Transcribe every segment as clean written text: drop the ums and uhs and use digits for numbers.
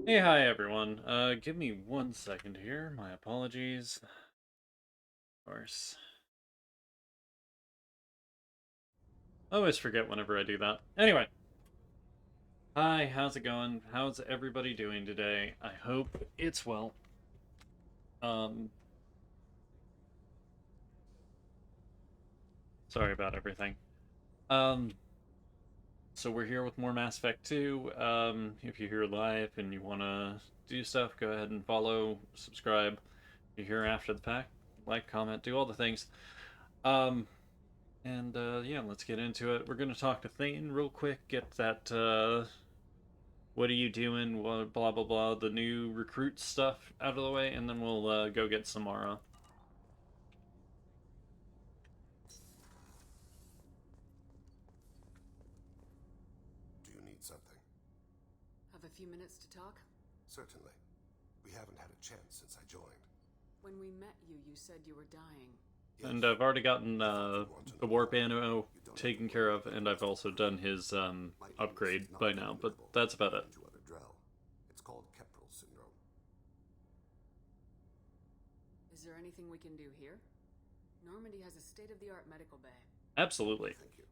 Hey, hi everyone. Give me 1 second here. My apologies. Of course. I always forget whenever I do that. Anyway. Hi, how's it going? How's everybody doing today? I hope it's well. Um, Sorry about everything. Um, so we're here with more Mass Effect 2. If you're here live and you want to do stuff, go ahead and follow, subscribe. If you're here after the fact, like, comment, do all the things. Um, yeah, let's get into it. We're gonna talk to Thane real quick, get that what are you doing, blah blah blah, the new recruit stuff out of the way, and then we'll go get Samara. Do you need something? Have a few minutes to talk? Certainly. We haven't had a chance since I joined. When we met you, you said you were dying. Yes. And I've already gotten I thought you'd want to the know warp more. ammo You don't have taken to care worry of, about and I've that. also done his My illness upgrade is not by now, but communicable that's about it. to other Drell. It's called Keprel syndrome. Is there anything we can do here? Normandy has a state-of-the-art medical bay. Absolutely. Thank you.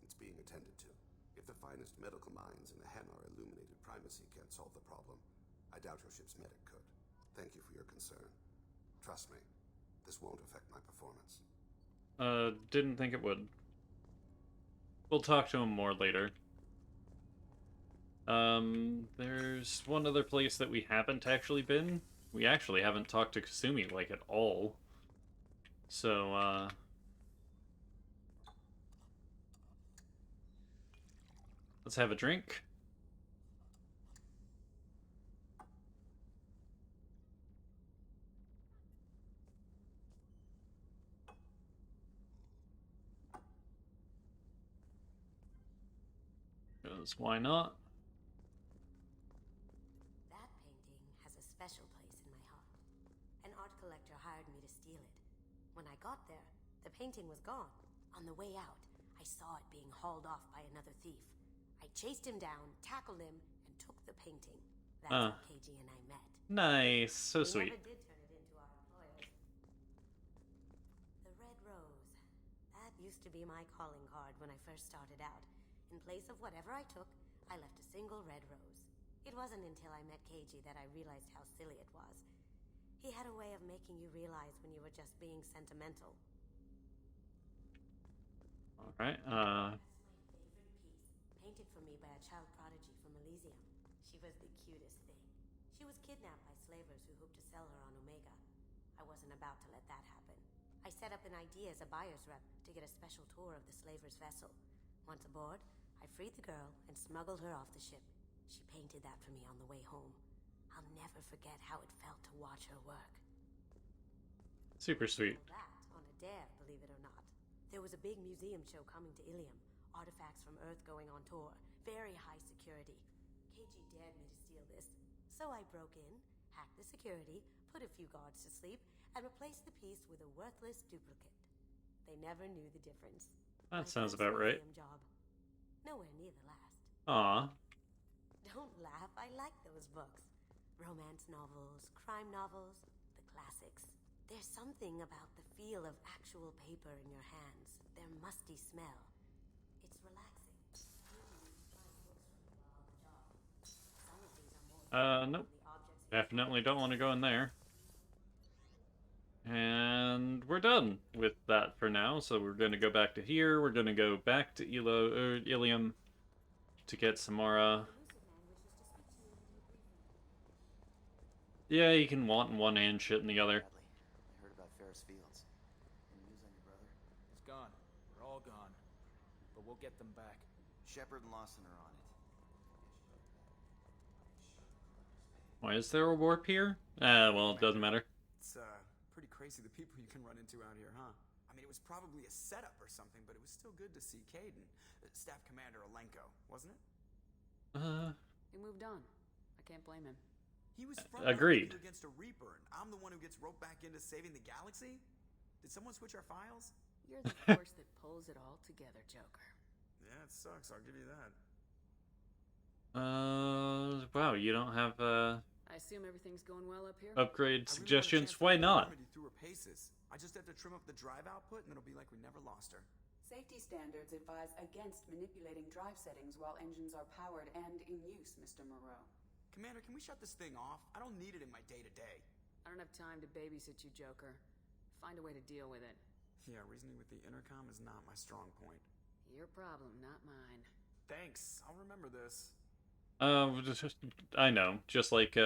It's being attended to. If the finest medical minds in the Hanar illuminated primacy can't solve the problem, I doubt your ship's medic could. Thank you for your concern. Trust me, this won't affect my performance. Didn't think it would. We'll talk to him more later. There's one other place that we haven't actually been. We actually haven't talked to Kasumi, like, at all. So, let's have a drink. Because why not? That painting has a special place in my heart. An art collector hired me to steal it. When I got there, the painting was gone. On the way out, I saw it being hauled off by another thief. I chased him down, tackled him, and took the painting. That's Uh, how KG and I met. nice. So We sweet. never did turn it into our employers. The red rose. That used to be my calling card when I first started out. In place of whatever I took, I left a single red rose. It wasn't until I met KG that I realized how silly it was. He had a way of making you realize when you were just being sentimental. Alright, That's my favorite piece, painted for me by a child prodigy from Elysium. She was the cutest thing. She was kidnapped by slavers who hoped to sell her on Omega. I wasn't about to let that happen. I set up an idea as a buyer's rep to get a special tour of the slaver's vessel. Once aboard, I freed the girl and smuggled her off the ship. She painted that for me on the way home. I'll never forget how it felt to watch her work. super sweet. That on a dare, believe it or not. There was a big museum show coming to Ilium. Artifacts from Earth going on tour. Very high security. KG dared me to steal this. So I broke in, hacked the security, put a few guards to sleep, and replaced the piece with a worthless duplicate. They never knew the difference. That My sounds first about right. museum job. Nowhere near the last. Aw. Don't laugh, I like those books. Romance novels, crime novels, the classics. There's something about the feel of actual paper in your hands, their musty smell. It's relaxing. Some of these are more Nope. than the objects. Definitely don't want to go in there. And we're done with that for now, so we're going to go back to here. We're going to go back to Ilium to get Samara. Yeah, you can want in one hand, shit in the other. Bradley, I heard about Ferris Fields. Any news on your brother? He's gone. They're all gone. But we'll get them back. Shepard and Lawson are on it. Why is there a warp here? Well, it doesn't matter. It's pretty crazy the people you can run into out here, huh? I mean, it was probably a setup or something, but it was still good to see Caden, Staff Commander Alenko, wasn't it? He moved on. I can't blame him. He was Agreed. against a Reaper, and I'm the one who gets roped back into saving the galaxy? Did someone switch our files? You're the force that pulls it all together, Joker. Yeah, it sucks, I'll give you that. Wow, you don't have I assume everything's going well up here? upgrade I really want a chance suggestions? to Why put not? Normandy through her paces. I just have to trim up the drive output, and it'll be like we never lost her. Safety standards advise against manipulating drive settings while engines are powered and in use, Mr. Moreau. Commander, can we shut this thing off? I don't need it in my day-to-day. I don't have time to babysit you, Joker. Find a way to deal with it. Yeah, reasoning with the intercom is not my strong point. Your problem, not mine. Thanks, I'll remember this. I know, just like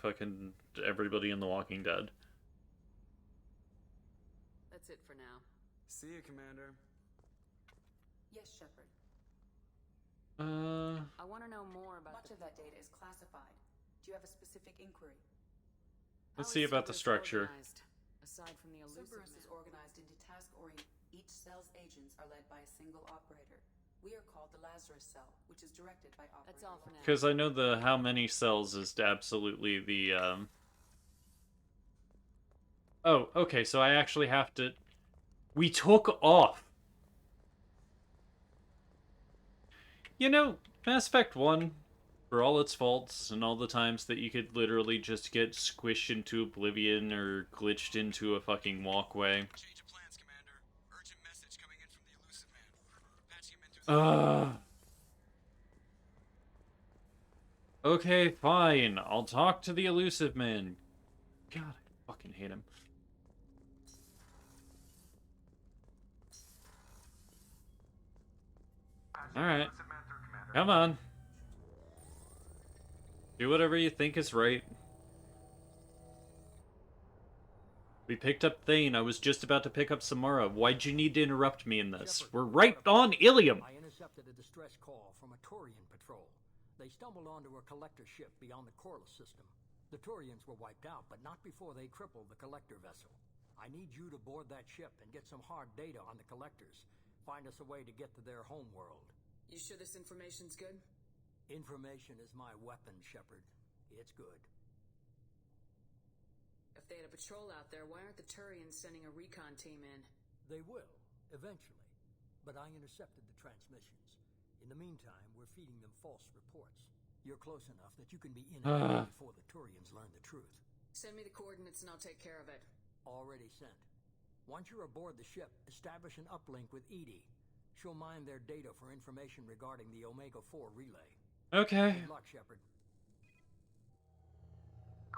fucking everybody in The Walking Dead. That's it for now. See you, Commander. Yes, Shepard. I want to know more about Much of that data is classified. Do you have a specific inquiry? Let's How see is about the Cerberus structure. organized, aside from the elusive Cerberus is man? organized into task-oriented. Each cell's agents are led by a single operator. We are called the Lazarus cell, which is directed by operator. That's all for now. Because I know the how many cells is absolutely the Oh, okay, so I actually have to. We took off. You know, Mass Effect 1, for all its faults and all the times that you could literally just get squished into oblivion or glitched into a fucking walkway. Change of plans, Commander. Urgent message coming in from the elusive man. Patching him into Okay, fine. I'll talk to the elusive man. God, I fucking hate him. Alright. Come on. Do whatever you think is right. We picked up Thane. I was just about to pick up Samara. Why'd you need to interrupt me in this? Shepard, We're right on Ilium! I intercepted a distress call from a Turian patrol. They stumbled onto a collector ship beyond the Corliss system. The Turians were wiped out, but not before they crippled the collector vessel. I need you to board that ship and get some hard data on the collectors. Find us a way to get to their home world. You sure this information's good? Information is my weapon, Shepard. It's good. If they had a patrol out there, why aren't the Turians sending a recon team in? They will, eventually. But I intercepted the transmissions. In the meantime, we're feeding them false reports. You're close enough that you can be in and out before the Turians learn the truth. Send me the coordinates and I'll take care of it. Already sent. Once you're aboard the ship, establish an uplink with Edie. She'll mine their data for information regarding the Omega-4 relay. Okay. Good luck, Shepard.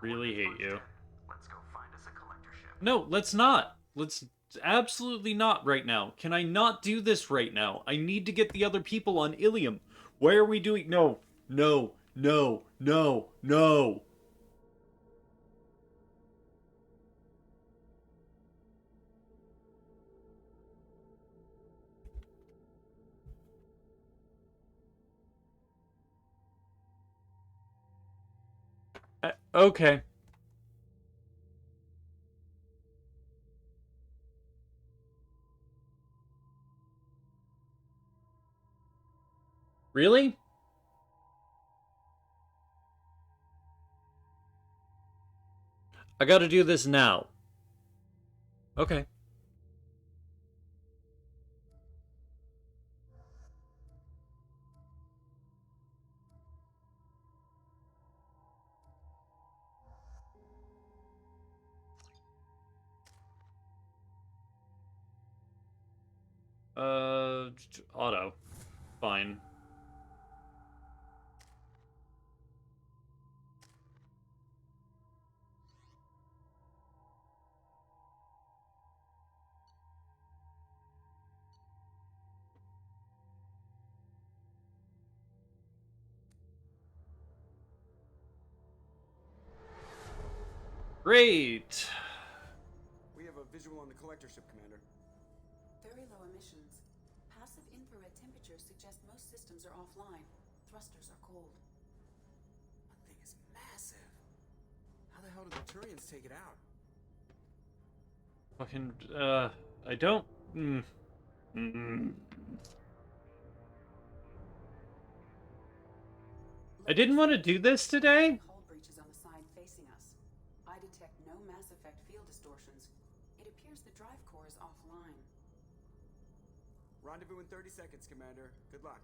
Really hate you. Let's go find us a collector ship. No, let's not. Let's absolutely not right now. Can I not do this right now? I need to get the other people on Ilium. Why are we doing... No, no, no, no, no. Okay. Really? I gotta do this now. Okay. Auto. Fine. Great. We have a visual on the collector ship, Commander. Very low emissions. Passive infrared temperatures suggest most systems are offline. Thrusters are cold. That thing is massive. How the hell did the Turians take it out? Fucking, I don't... I didn't want to do this today. Hull breaches on the side facing us. I detect no Mass Effect field distortions. It appears the drive core is offline. Rendezvous in 30 seconds, Commander. Good luck.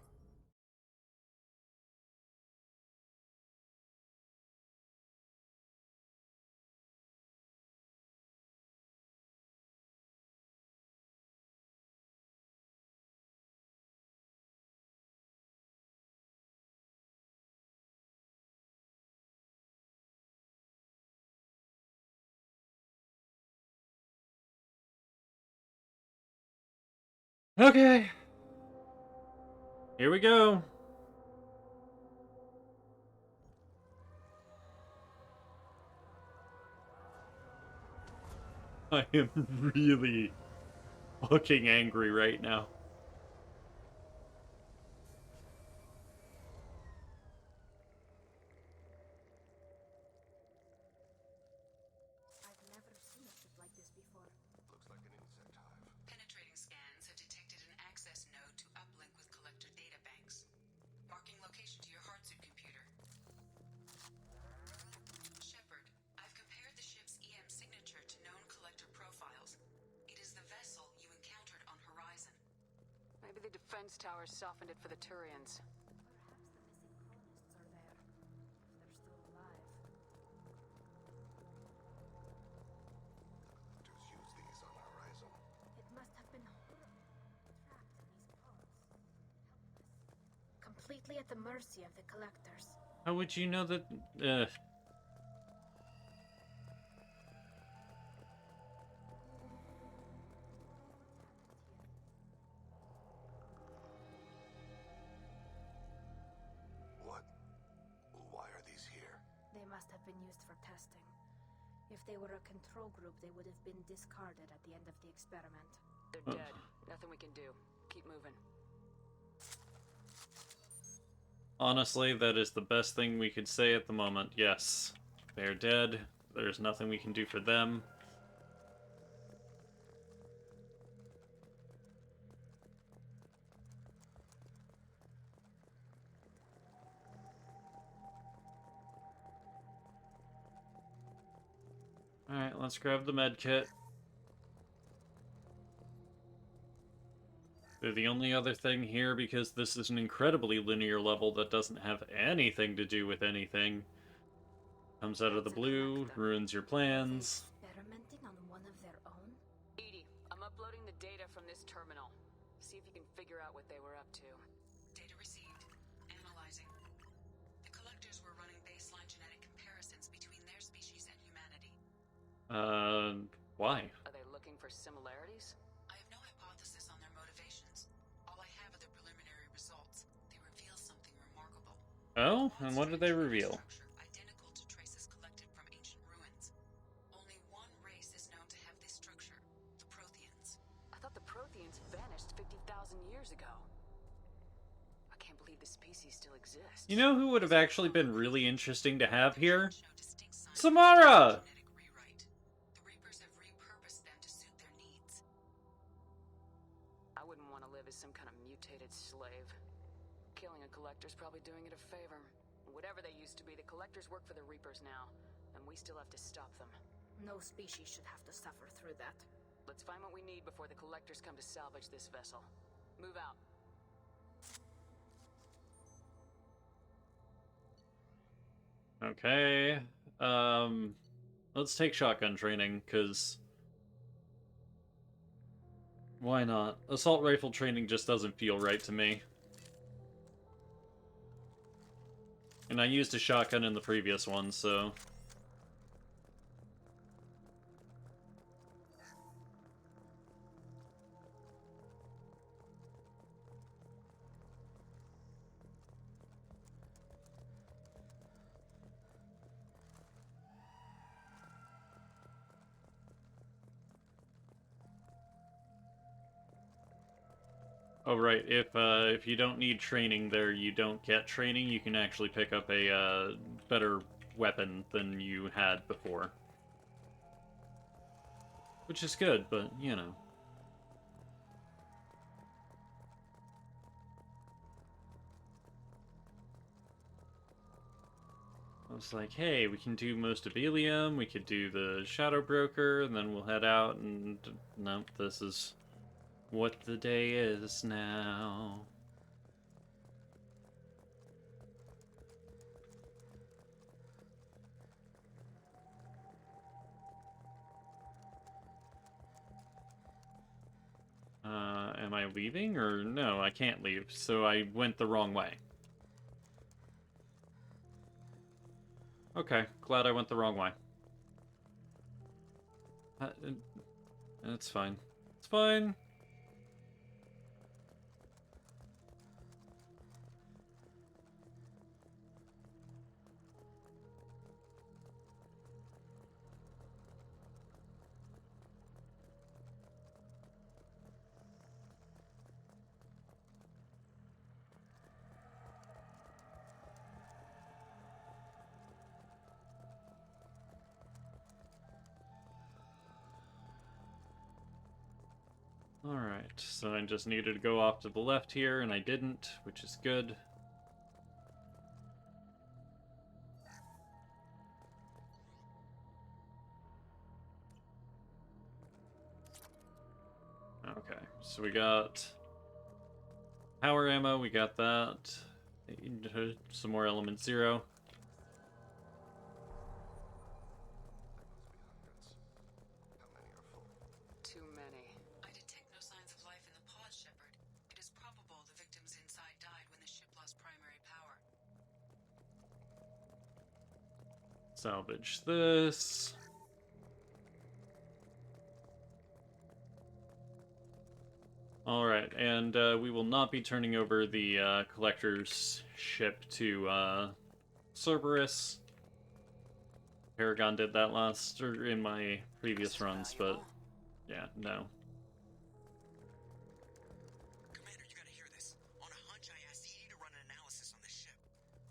Okay. Here we go. I am really fucking angry right now. I've never seen a ship like this before. Looks like an insect hive. Penetrating scans have detected an access node to uplink with collector databanks. Marking location to your hardsuit computer. Shepard, I've compared the ship's EM signature to known collector profiles. It is the vessel you encountered on Horizon. Maybe the defense towers softened it for the Turians. Perhaps the missing colonists are there. If they're still alive. Collectors use these on Horizon. It must have been horrible. Trapped in these pods. Helpless. Completely at the mercy of the collectors. How would you know that? What? Why are these here? They must have been used for testing. If they were a control group, they would have been discarded at the end of the experiment. They're dead. Nothing we can do. Keep moving. Honestly, that is the best thing we could say at the moment. Yes, they're dead. There's nothing we can do for them. Alright, let's grab the med kit. They're the only other thing here because this is an incredibly linear level that doesn't have anything to do with anything. Comes out of the blue, ruins your plans. Experimenting on one of their own? Edie, I'm uploading the data from this terminal. See if you can figure out what they were up to. Data received. Analyzing. The collectors were running baseline genetic comparisons between their species and humanity. Why? Are they looking for similarities? I have no hypothesis on their motivations. All I have are the preliminary results. They reveal something remarkable. Oh, and what did they reveal? Structure identical to traces collected from ancient ruins. Only one race is known to have this structure, the Protheans. I thought the Protheans vanished 50,000 years ago. I can't believe the species still exists. You know who would have actually been really interesting to have here? Show distinct signs of Samara! genetic rewrite. The Reapers have repurposed them to suit their needs. I wouldn't want to live as some kind of mutated slave. Killing a collector's probably doing it a favor. Whatever they used to be, the collectors work for the Reapers now, and we still have to stop them. No species should have to suffer through that. Let's find what we need before the collectors come to salvage this vessel. Move out. Okay. Let's take shotgun training, because... why not? Assault rifle training just doesn't feel right to me. And I used a shotgun in the previous one, so... Oh, right. If you don't need training there, you don't get training. You can actually pick up a better weapon than you had before. Which is good, but, you know. I was like, hey, we can do most of Ilium, we could do the Shadow Broker, and then we'll head out, and nope, this is what the day is now. Am I leaving? Or no, I can't leave, so I went the wrong way. Okay, glad I went the wrong way. It's fine. It's fine. Alright, so I just needed to go off to the left here, and I didn't, which is good. Okay, so we got power ammo, we got that. Some more element 0. How many are full? Too many. I detect no signs of life in the pods, Shepard. It is probable the victims inside died when the ship lost primary power. Salvage this. Alright, and we will not be turning over the collector's ship to Cerberus. Paragon did that last, or in my previous runs, but yeah, no. Commander, you gotta hear this. On a hunch, I asked Edie to run an analysis on this ship.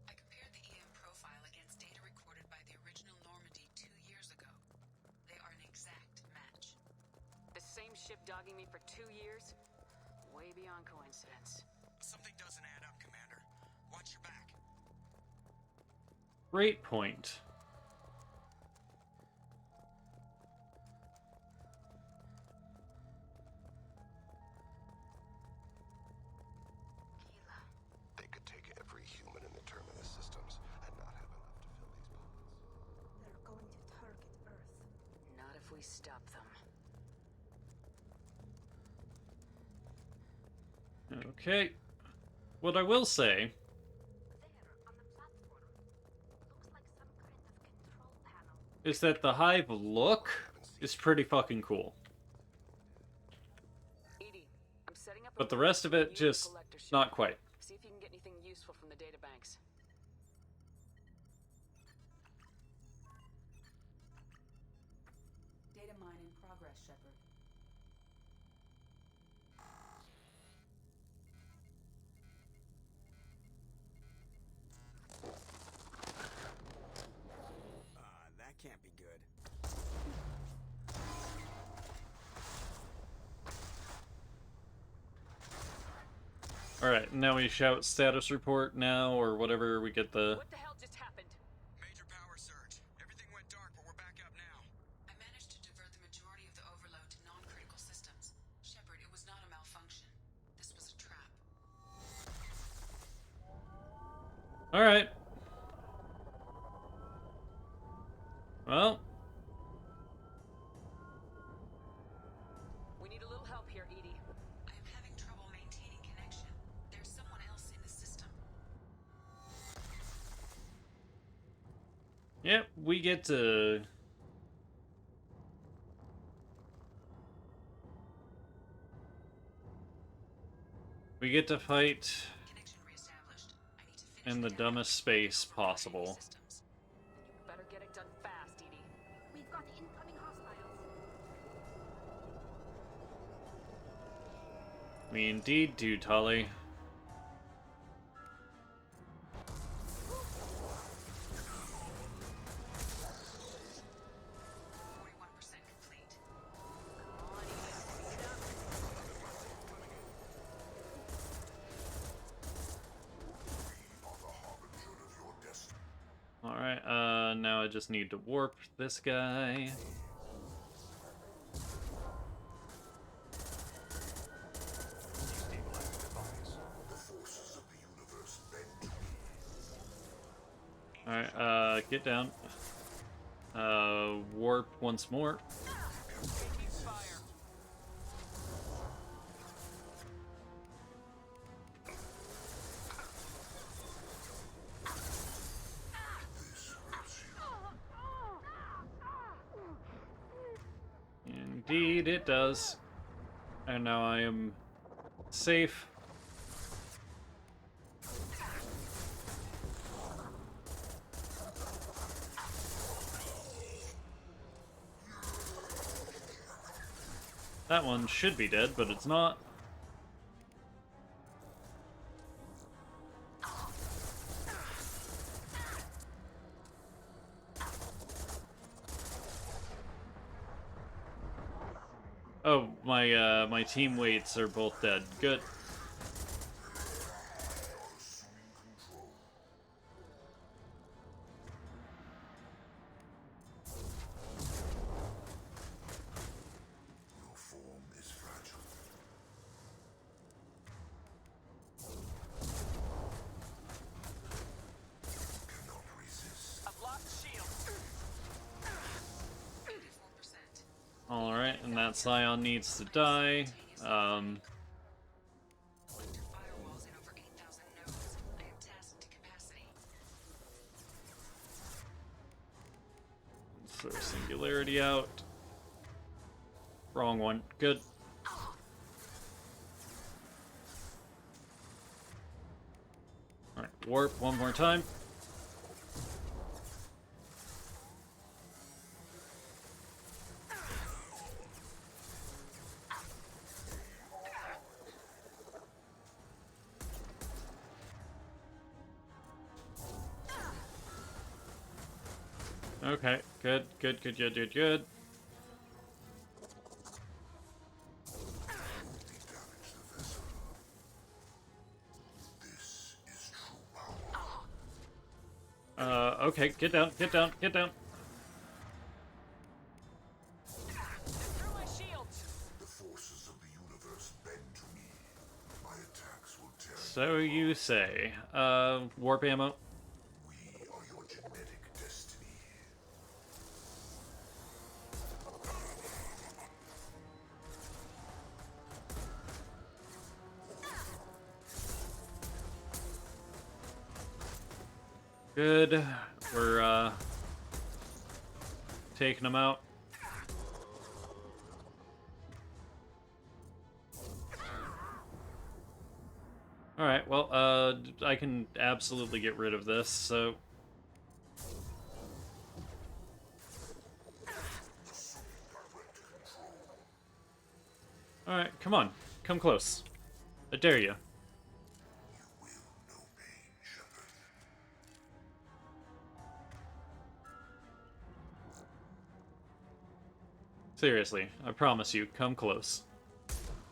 I compared the EM profile against data recorded by the original Normandy 2 years ago. They are an exact match. The same ship dogging me for 2 years? Way beyond coincidence. Something doesn't add up, Commander. Watch your back. Great point. They could take every human in the Terminus systems and not have enough to fill these pods. They're going to target Earth. Not if we stop them. Okay. What I will say There, on the platform. Looks like some kind of control panel. is that the Hive look is pretty fucking cool. Edie, I'm setting up. But the rest of it, just not quite. See if you can get anything useful from the databanks. Data mine in progress, Shepard. That can't be good. Alright, now we shout status report now, or whatever, we get the... What the hell just happened? Major power surge. Everything went dark, but we're back up now. I managed to divert the majority of the overload to non-critical systems. Shepard, it was not a malfunction. This was a trap. Alright. Well, We need a little help here, Edie. I am having trouble maintaining connection. There's someone else in the system. yep, we get to... We get to fight Connection reestablished. I need to finish in the data dumbest space possible. systems. You better get it done fast, Edie. We've got incoming hostiles. We indeed do, Tully. Complete. Come on, Edie. Speed up. Alright, now I just need to warp this guy. Alright, get down. Warp once more. Indeed, it does. And now I am safe. That one should be dead, but it's not. Oh, my team weights are both dead. Good. Your form is fragile. Cannot resist. I've lost shield. 84%. Alright, and that Scion needs to die. Collector firewalls in over 8,000 nodes. I am tasked to capacity. Throw Singularity out. Wrong one. Good. Alright, warp one more time. Okay, good, good, good, good, good, good. Damage the vessel. This is true power. Okay, get down, get down, get down. Through my shields. The forces of the universe bend to me. My attacks will tear. So you say. Warp ammo. We are your genetic destiny. Good. We're, taking them out. Alright, well, I can absolutely get rid of this, so... Alright, come on. Come close. I dare you. You will know pain, Shepard. Seriously, I promise you, come close.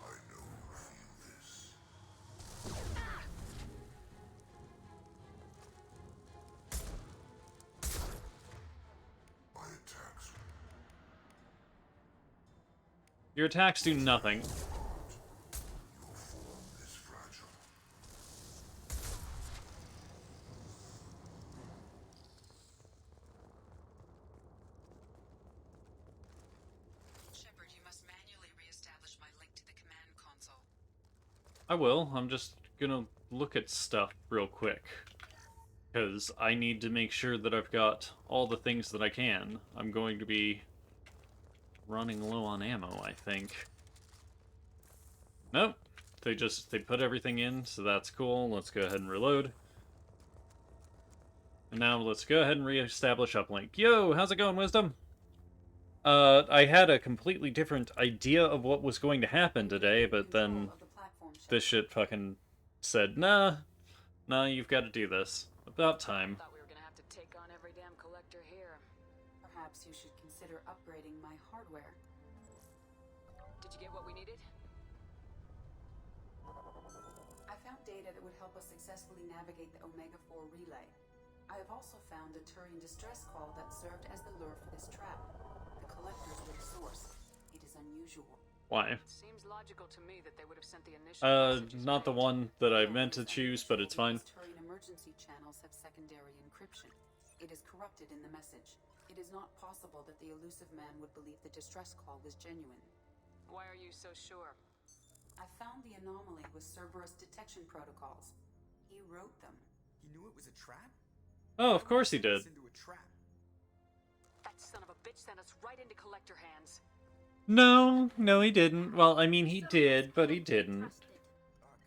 I know you feel this. My attacks. Your attacks do nothing. Your form is fragile. Shepard, you must manually re-establish my link to the command console. I will. I'm just gonna look at stuff real quick. Because I need to make sure that I've got all the things that I can. I'm going to be running low on ammo, I think. Nope. They put everything in, so that's cool. Let's go ahead and reload. And now let's go ahead and re-establish uplink. Yo, how's it going, Wisdom? I had a completely different idea of what was going to happen today, but then this shit fucking said, nah, you've got to do this. About time. Thought we were gonna have to take on every damn collector here. Perhaps you should consider upgrading my hardware. Did you get what we needed? I found data that would help us successfully navigate the Omega-4 relay. I have also found a Turian distress call that served as the lure for this trap. The collectors were the source. It is unusual. Why? Seems logical to me that they would have sent the initial messages Not the right. one that I meant to choose, but it's fine. These Turian emergency channels have secondary encryption. It is corrupted in the message. It is not possible that the elusive man would believe the distress call was genuine. Why are you so sure? I found the anomaly with Cerberus detection protocols. He wrote them. He knew it was a trap? Oh, of course he Sent us did. into a trap. That son of a bitch sent us right into collector hands. No, he didn't. Well, I mean, he did, but he didn't.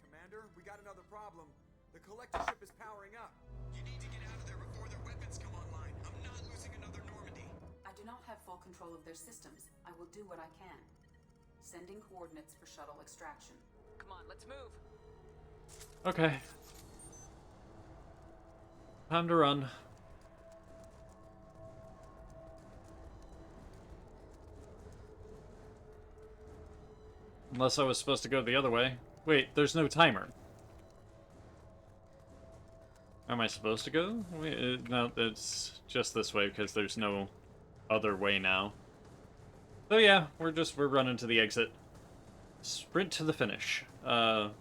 Commander, we got another problem. The collector ship is powering up. You need to get out of there before their weapons come online. I'm not losing another Normandy. I do not have full control of their systems. I will do what I can. Sending coordinates for shuttle extraction. Come on, let's move. Okay. Time to run. Unless I was supposed to go the other way. Wait, there's no timer. Am I supposed to go? Wait, no, it's just this way because there's no other way now. So yeah, we're running to the exit. Sprint to the finish. Around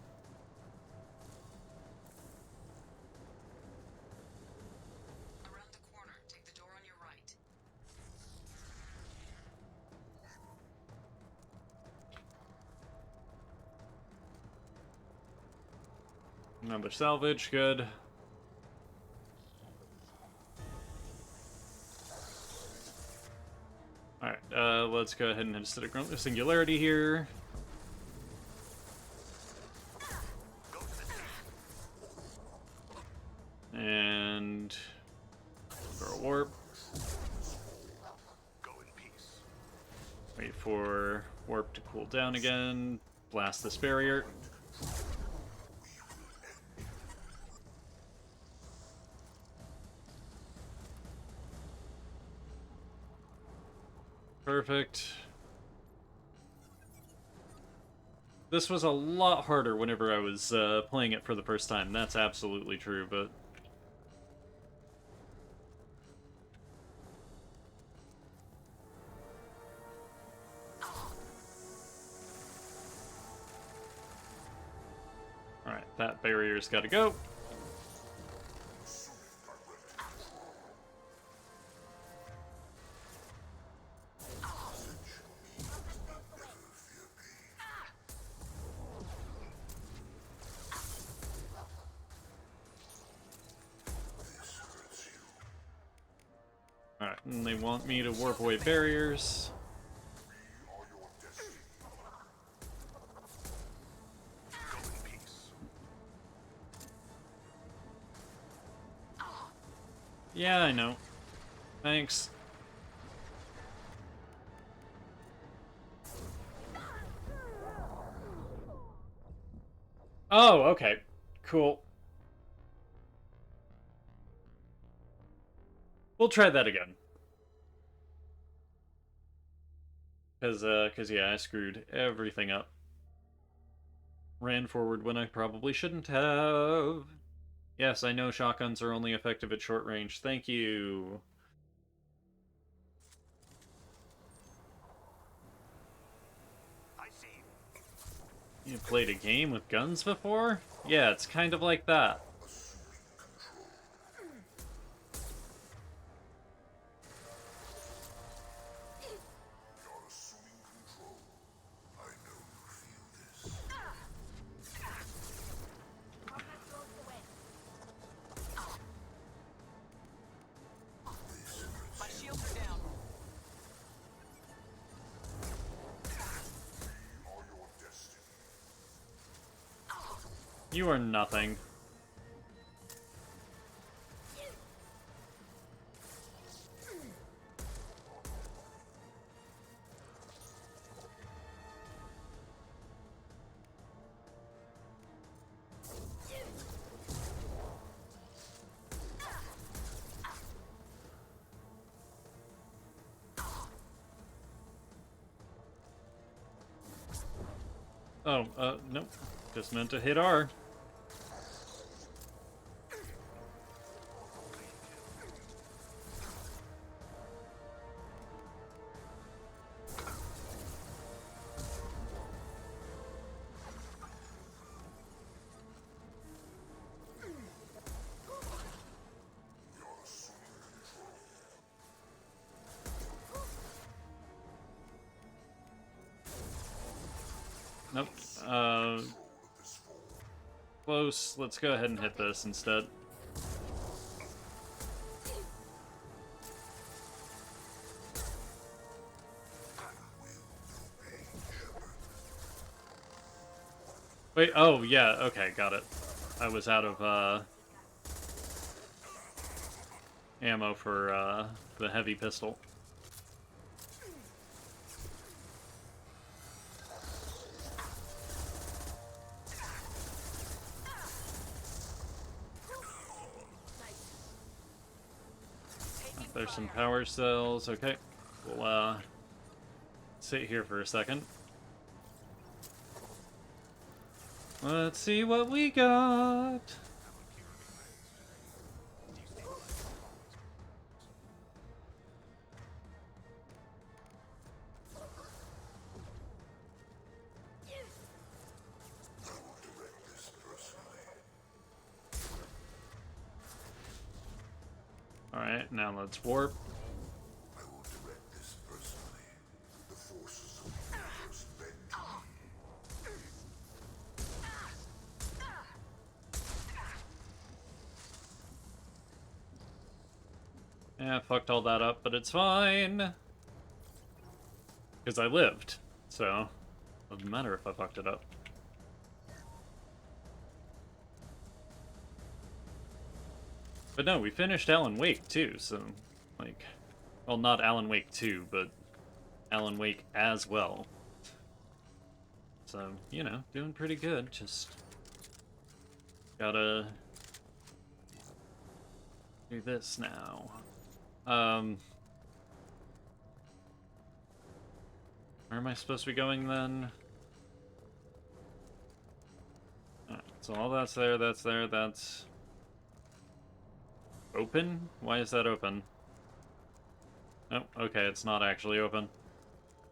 the corner. Take the door on your right. Another salvage, good. Alright, let's go ahead and instead of singularity here. And throw a warp. Wait for warp to cool down again. Blast this barrier. Perfect. This was a lot harder whenever I was playing it for the first time. That's absolutely true, but... Alright, that barrier's gotta go. Alright, and they want me to warp away barriers. Yeah, I know. Thanks. Oh, okay. Cool. We'll try that again. Cause yeah, I screwed everything up. Ran forward when I probably shouldn't have. Yes, I know shotguns are only effective at short range. Thank you. You played a game with guns before? Yeah, it's kind of like that. My shields are down. You are nothing. Oh, nope. Just meant to hit R. Nope. Close. Let's go ahead and hit this instead. Wait, oh, yeah, okay, got it. I was out of, ammo for, the heavy pistol. There's some power cells, okay. We'll, sit here for a second. Let's see what we got. Alright, now let's warp. I will direct this personally. The forces of the universe bend to me. Yeah, fucked all that up, but it's fine. Because I lived, so doesn't matter if I fucked it up. But no, we finished Alan Wake too, so, like, well, not Alan Wake 2, but Alan Wake as well. So, you know, doing pretty good, just gotta do this now. Where am I supposed to be going then? Alright, so all that's there, that's open? Why is that open? Oh, okay, it's not actually open.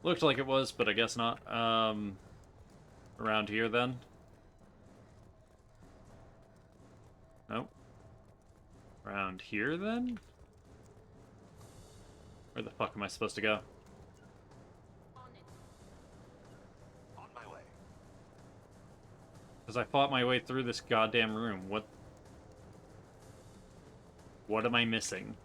Looked like it was, but I guess not. Around here then? Nope. Around here then? Where the fuck am I supposed to go? On my way. Because I fought my way through this goddamn room. What am I missing?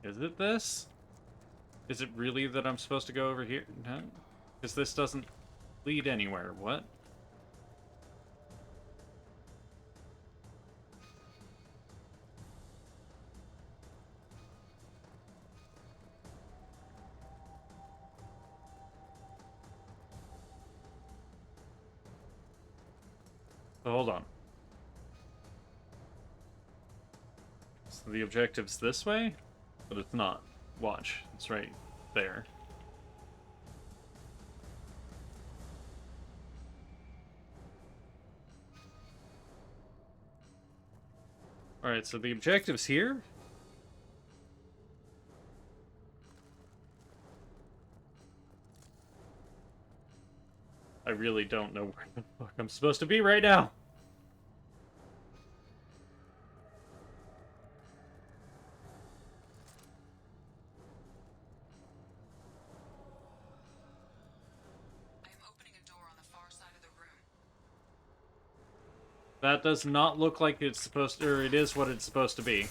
Is it this? Is it really that I'm supposed to go over here? No? Because this doesn't lead anywhere. What? So hold on. So the objective's this way? But it's not. Watch. It's right there. Alright, so the objective's here? I really don't know where the fuck I'm supposed to be right now. I am opening a door on the far side of the room. That does not look like it's supposed to, or it is what it's supposed to be.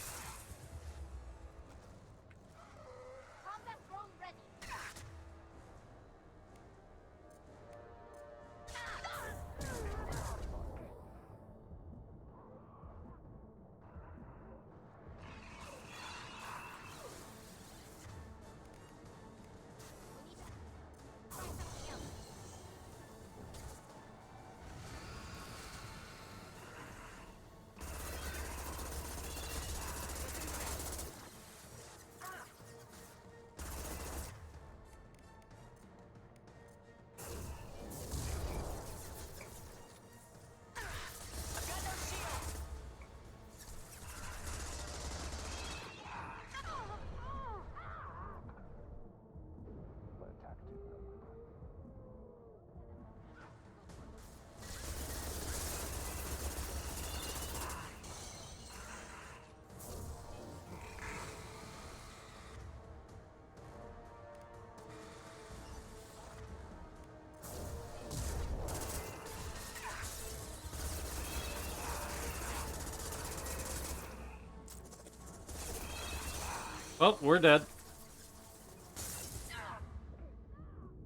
Well, we're dead.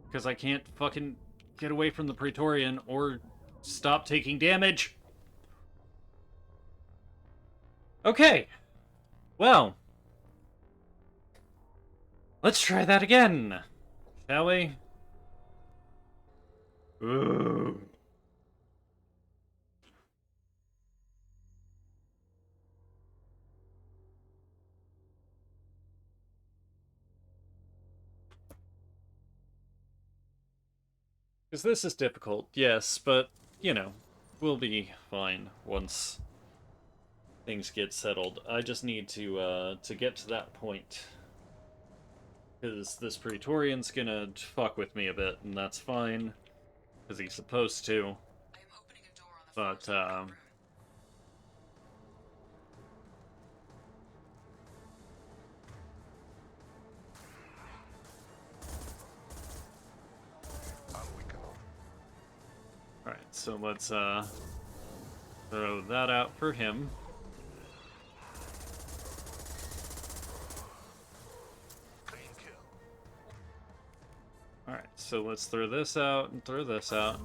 Because I can't fucking get away from the Praetorian or stop taking damage. Okay. Well. Let's try that again. Shall we? Ooh. Because this is difficult, yes, but, you know, we'll be fine once things get settled. I just need to get to that point. Because this Praetorian's gonna fuck with me a bit, and that's fine. Because he's supposed to. I am opening a door on the far But, side of the room. alright, so let's, throw that out for him. Alright, so let's throw this out and throw this out.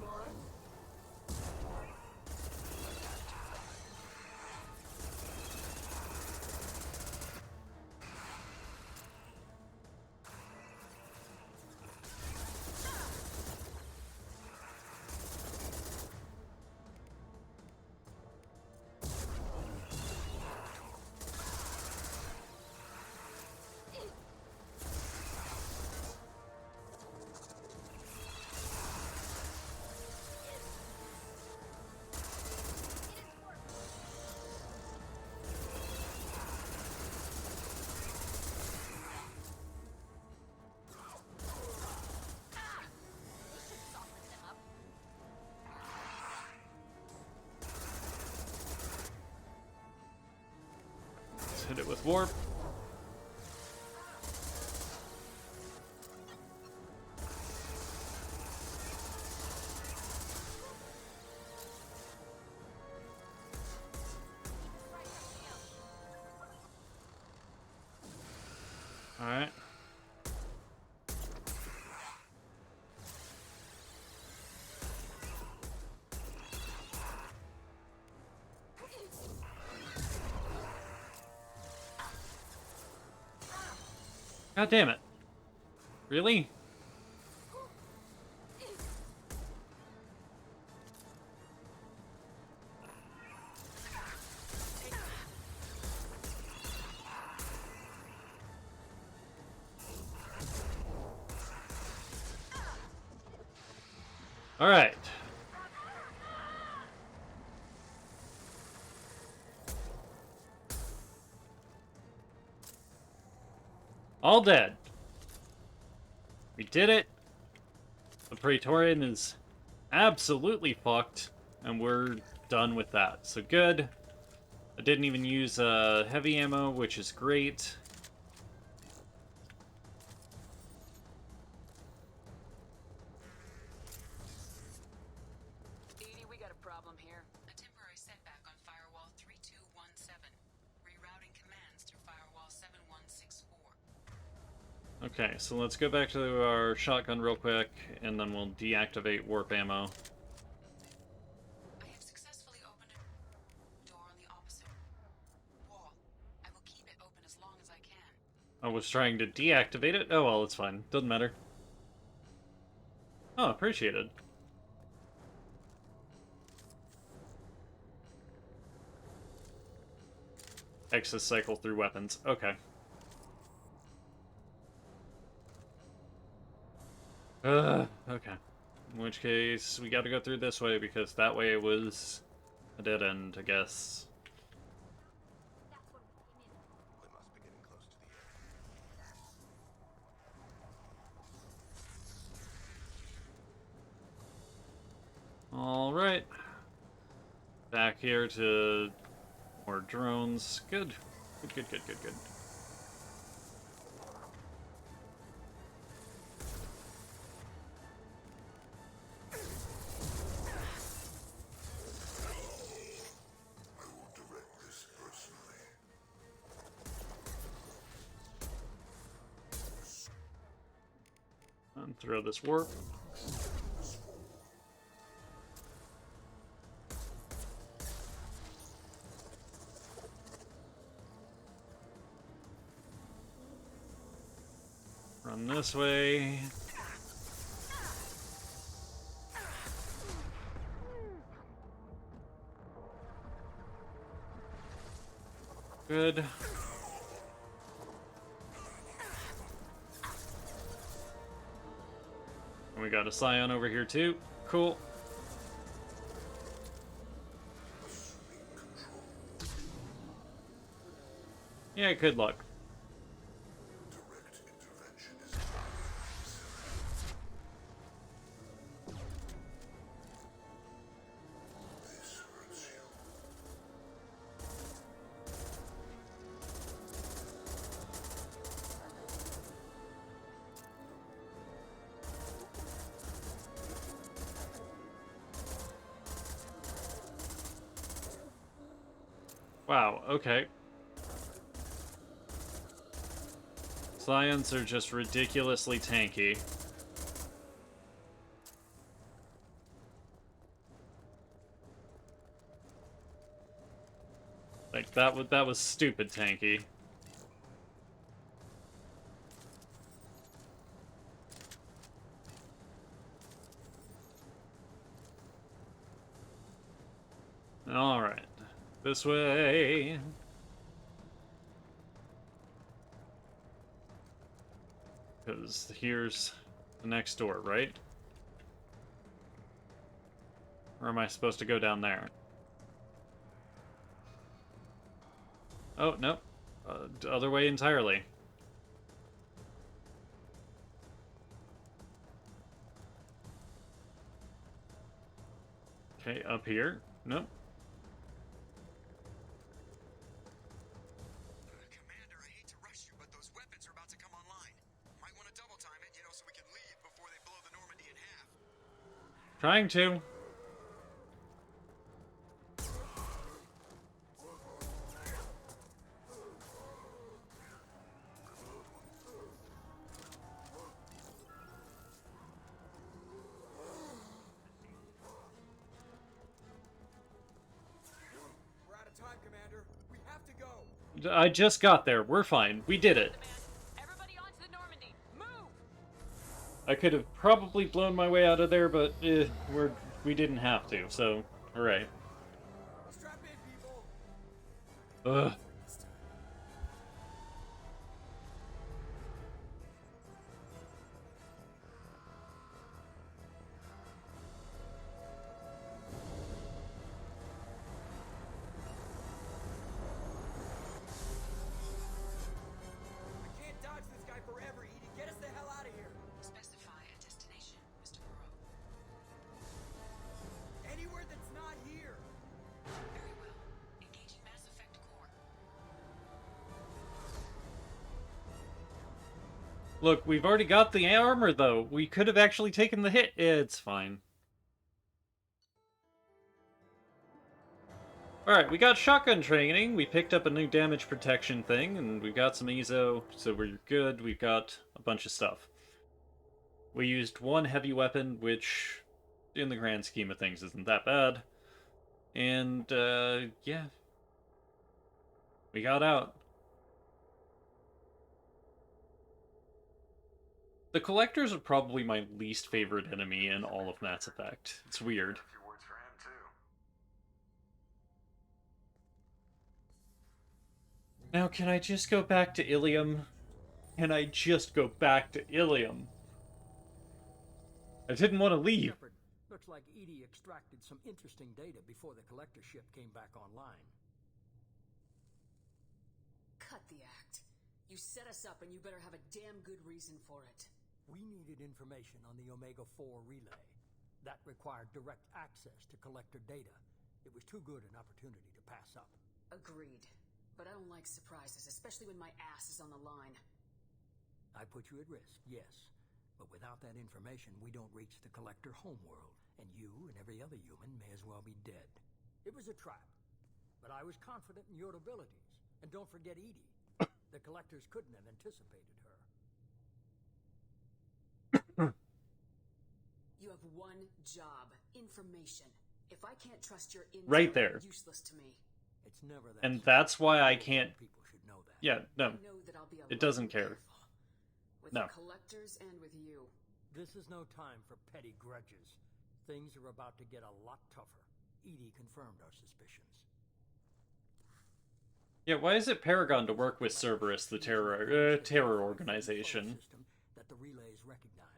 Let's hit it with warp. Alright. God damn it. Really? Alright. All dead. We did it. The Praetorian is absolutely fucked, and we're done with that. So good. I didn't even use heavy ammo, which is great. Edie, we got a problem here. A temporary setback on Firewall 3217. Rerouting commands through Firewall 7164. Okay, so let's go back to our shotgun real quick, and then we'll deactivate warp ammo. I have successfully opened a door on the opposite wall. I will keep it open as long as I can. I was trying to deactivate it. Oh well, it's fine. Doesn't matter. Oh, appreciated. Exit cycle through weapons. Okay. Okay. In which case, we gotta go through this way, because that way it was a dead end, I guess. We must be getting close to the end. Alright. Back here to more drones. Good. Good, good, good, good, good. I will direct this personally. And throw this warp. Run this way. Good. We got a Scion over here too. Cool. Yeah, good luck. Wow, okay. Scions are just ridiculously tanky. Like, that was stupid tanky. Alright. This way. Because here's the next door, right? Or am I supposed to go down there? Oh, nope. Other way entirely. Okay, up here. Nope. Commander, I hate to rush you, but those weapons are about to come online. Might want to double time it, so we can leave before they blow the Normandy in half. Trying to. We're out of time, Commander. We have to go. I just got there. We're fine. We did it. Everybody onto the Normandy. Move! I could have probably blown my way out of there, but we didn't have to, so alright. Strap in, people. Ugh. I can't dodge this guy forever, Edie. Get us the hell out of here. Specify a destination, Mr. Burrow. Anywhere that's not here. Very well. Engaging Mass Effect core. Look, we've already got the armor, though. We could have actually taken the hit. It's fine. Alright, we got shotgun training. We picked up a new damage protection thing, and we got some EZO, so we're good. We've got a bunch of stuff. We used one heavy weapon, which, in the grand scheme of things, isn't that bad. And, yeah. We got out. The Collectors are probably my least favorite enemy in all of Mass Effect. It's weird. Now, can I just go back to Ilium? Can I just go back to Ilium? I didn't want to leave. Shepard, looks like Edie extracted some interesting data before the collector ship came back online. Cut the act. You set us up and you better have a damn good reason for it. We needed information on the Omega-4 relay. That required direct access to collector data. It was too good an opportunity to pass up. Agreed. But I don't like surprises, especially when my ass is on the line. I put you at risk, yes. But without that information, we don't reach the collector homeworld, and you and every other human may as well be dead. It was a trap, but I was confident in your abilities. And don't forget Edie. The collectors couldn't have anticipated her. You have one job. Information. If I can't trust your intel, Right there. you're useless to me. It's never that And simple. that's why I can't... People should know that. Yeah, no. I know that I'll be It doesn't alone care. with No. the collectors and with you. This is no time for petty grudges. Things are about to get a lot tougher. Edie confirmed our suspicions. Yeah, why is it Paragon to work with Cerberus, the terror organization? System that the relays recognize.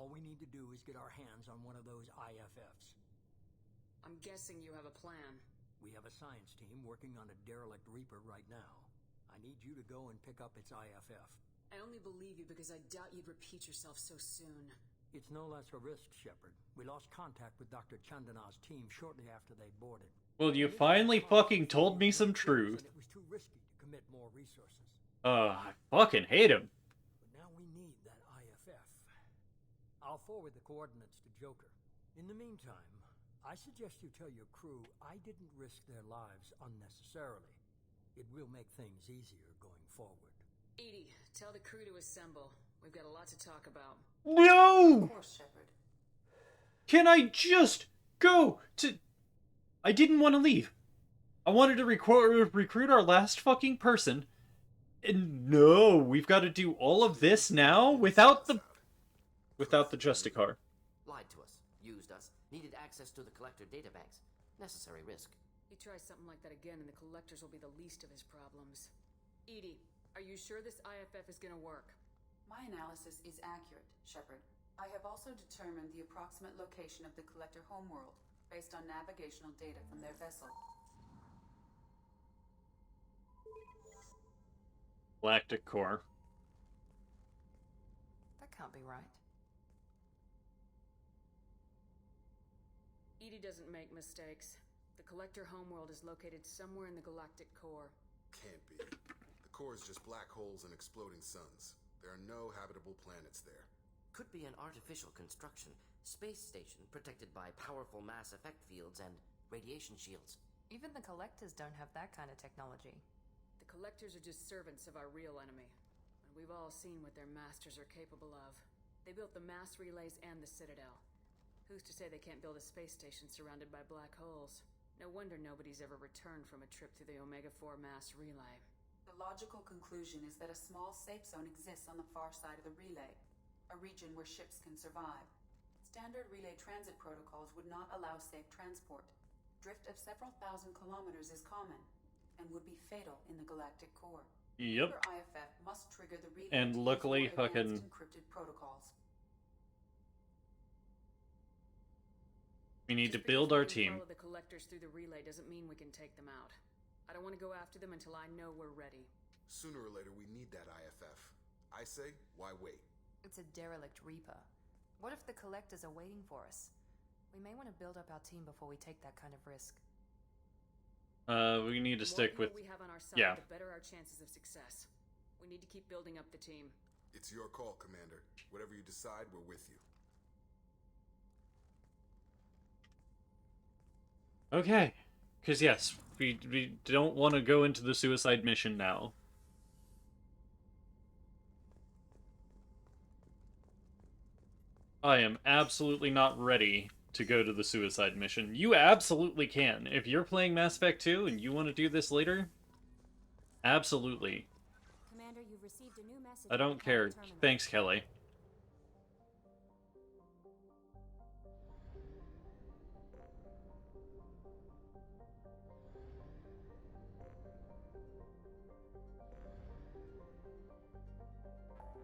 All we need to do is get our hands on one of those IFFs. I'm guessing you have a plan. We have a science team working on a derelict Reaper right now. I need you to go and pick up its IFF. I only believe you because I doubt you'd repeat yourself so soon. It's no less a risk, Shepard. We lost contact with Dr. Chandana's team shortly after they boarded. Well, you finally fucking told me some truth. And it was too risky to commit more resources. I fucking hate him. But now we need that IFF. I'll forward the coordinates to Joker. In the meantime, I suggest you tell your crew I didn't risk their lives unnecessarily. It will make things easier going forward. Edie, tell the crew to assemble. We've got a lot to talk about. No! Of course, Shepard. Can I just go to... I didn't want to leave. I wanted to recruit our last fucking person. And no, we've got to do all of this now without the Justicar. Lied to us, used us, needed access to the collector databanks. Necessary risk. You try something like that again and the collectors will be the least of his problems. Edie, are you sure this IFF is gonna work? My analysis is accurate, Shepard. I have also determined the approximate location of the collector homeworld based on navigational data from their vessel. Galactic Core. That can't be right. Edie doesn't make mistakes. The collector homeworld is located somewhere in the galactic core. Can't be. The core is just black holes and exploding suns. There are no habitable planets there. Could be an artificial construction, space station protected by powerful mass effect fields and radiation shields. Even the collectors don't have that kind of technology. The collectors are just servants of our real enemy. And we've all seen what their masters are capable of. They built the mass relays and the Citadel. Who's to say they can't build a space station surrounded by black holes? No wonder nobody's ever returned from a trip through the Omega-4 mass relay. The logical conclusion is that a small safe zone exists on the far side of the relay, a region where ships can survive. Standard relay transit protocols would not allow safe transport. Drift of several thousand kilometers is common, and would be fatal in the galactic core. Yep. Your IFF must trigger the relay And to use luckily more advanced fucking... encrypted protocols. We need to Just because build we our can team. Follow the collectors through the relay doesn't mean we can take them out. I don't want to go after them until I know we're ready. Sooner or later, we need that IFF. I say, why wait? It's a derelict Reaper. What if the collectors are waiting for us? We may want to build up our team before we take that kind of risk. We need to stick with... The more people we have on our side, yeah. the better our chances of success. We need to keep building up the team. It's your call, Commander. Whatever you decide, we're with you. Okay. Because yes, we don't want to go into the suicide mission now. I am absolutely not ready to go to the suicide mission. You absolutely can. If you're playing Mass Effect 2 and you want to do this later, absolutely. Commander, you've received a new message. I don't care. Thanks, Kelly.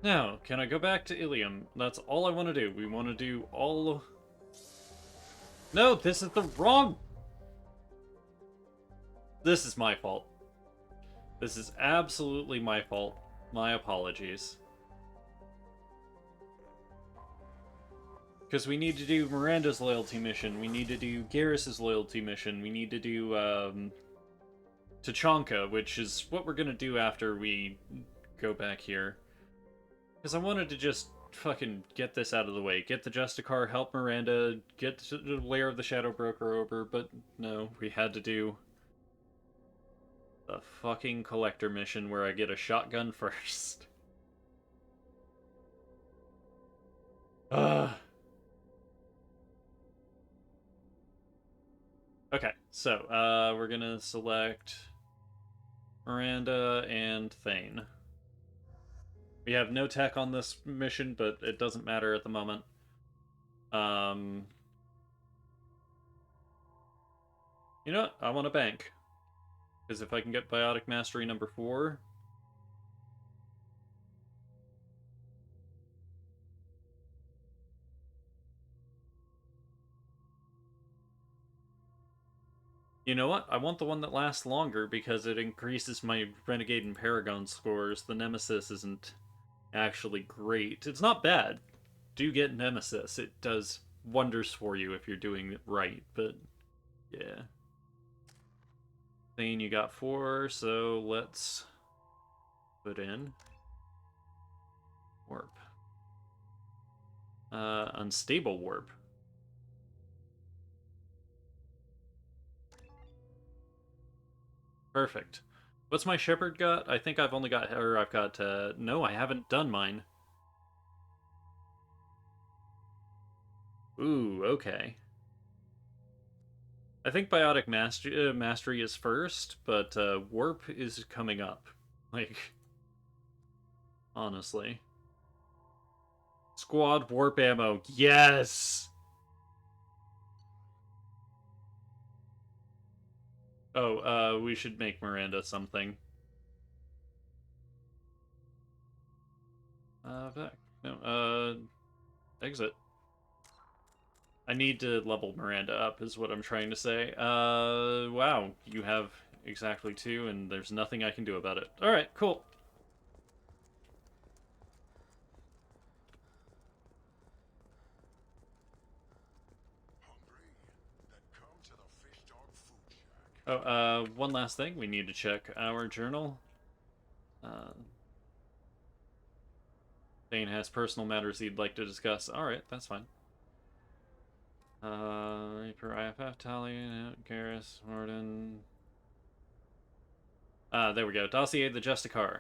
Now, can I go back to Ilium? That's all I want to do. We want to do all... No, this is the wrong... This is my fault. This is absolutely my fault. My apologies. Because we need to do Miranda's loyalty mission. We need to do Garrus's loyalty mission. We need to do, Tachanka, which is what we're gonna do after we go back here. Because I wanted to just fucking get this out of the way. Get the Justicar, help Miranda, get the Lair of the Shadow Broker over, but no, we had to do the fucking Collector mission where I get a shotgun first. Okay, so, we're gonna select Miranda and Thane. We have no tech on this mission, but it doesn't matter at the moment. You know what? I want a bank. Because if I can get Biotic Mastery number 4... You know what? I want the one that lasts longer because it increases my Renegade and Paragon scores. The Nemesis isn't actually great. It's not bad. Do get Nemesis. It does wonders for you if you're doing it right, but yeah. Thane, you got 4, so let's put in warp. Unstable warp. Perfect. What's my Shepherd got? I think I've only got, or I've got, no, I haven't done mine. Ooh, okay. I think Biotic Mastery is first, but Warp is coming up. Like, honestly. Squad Warp Ammo. Yes! Oh, we should make Miranda something. Back. No, exit. I need to level Miranda up, is what I'm trying to say. Wow, you have exactly 2, and there's nothing I can do about it. Alright, cool. Oh, one last thing. We need to check our journal. Dane has personal matters he'd like to discuss. Alright, that's fine. Reaper, IFF, Tally, Garrus, Morden. There we go. Dossier the Justicar.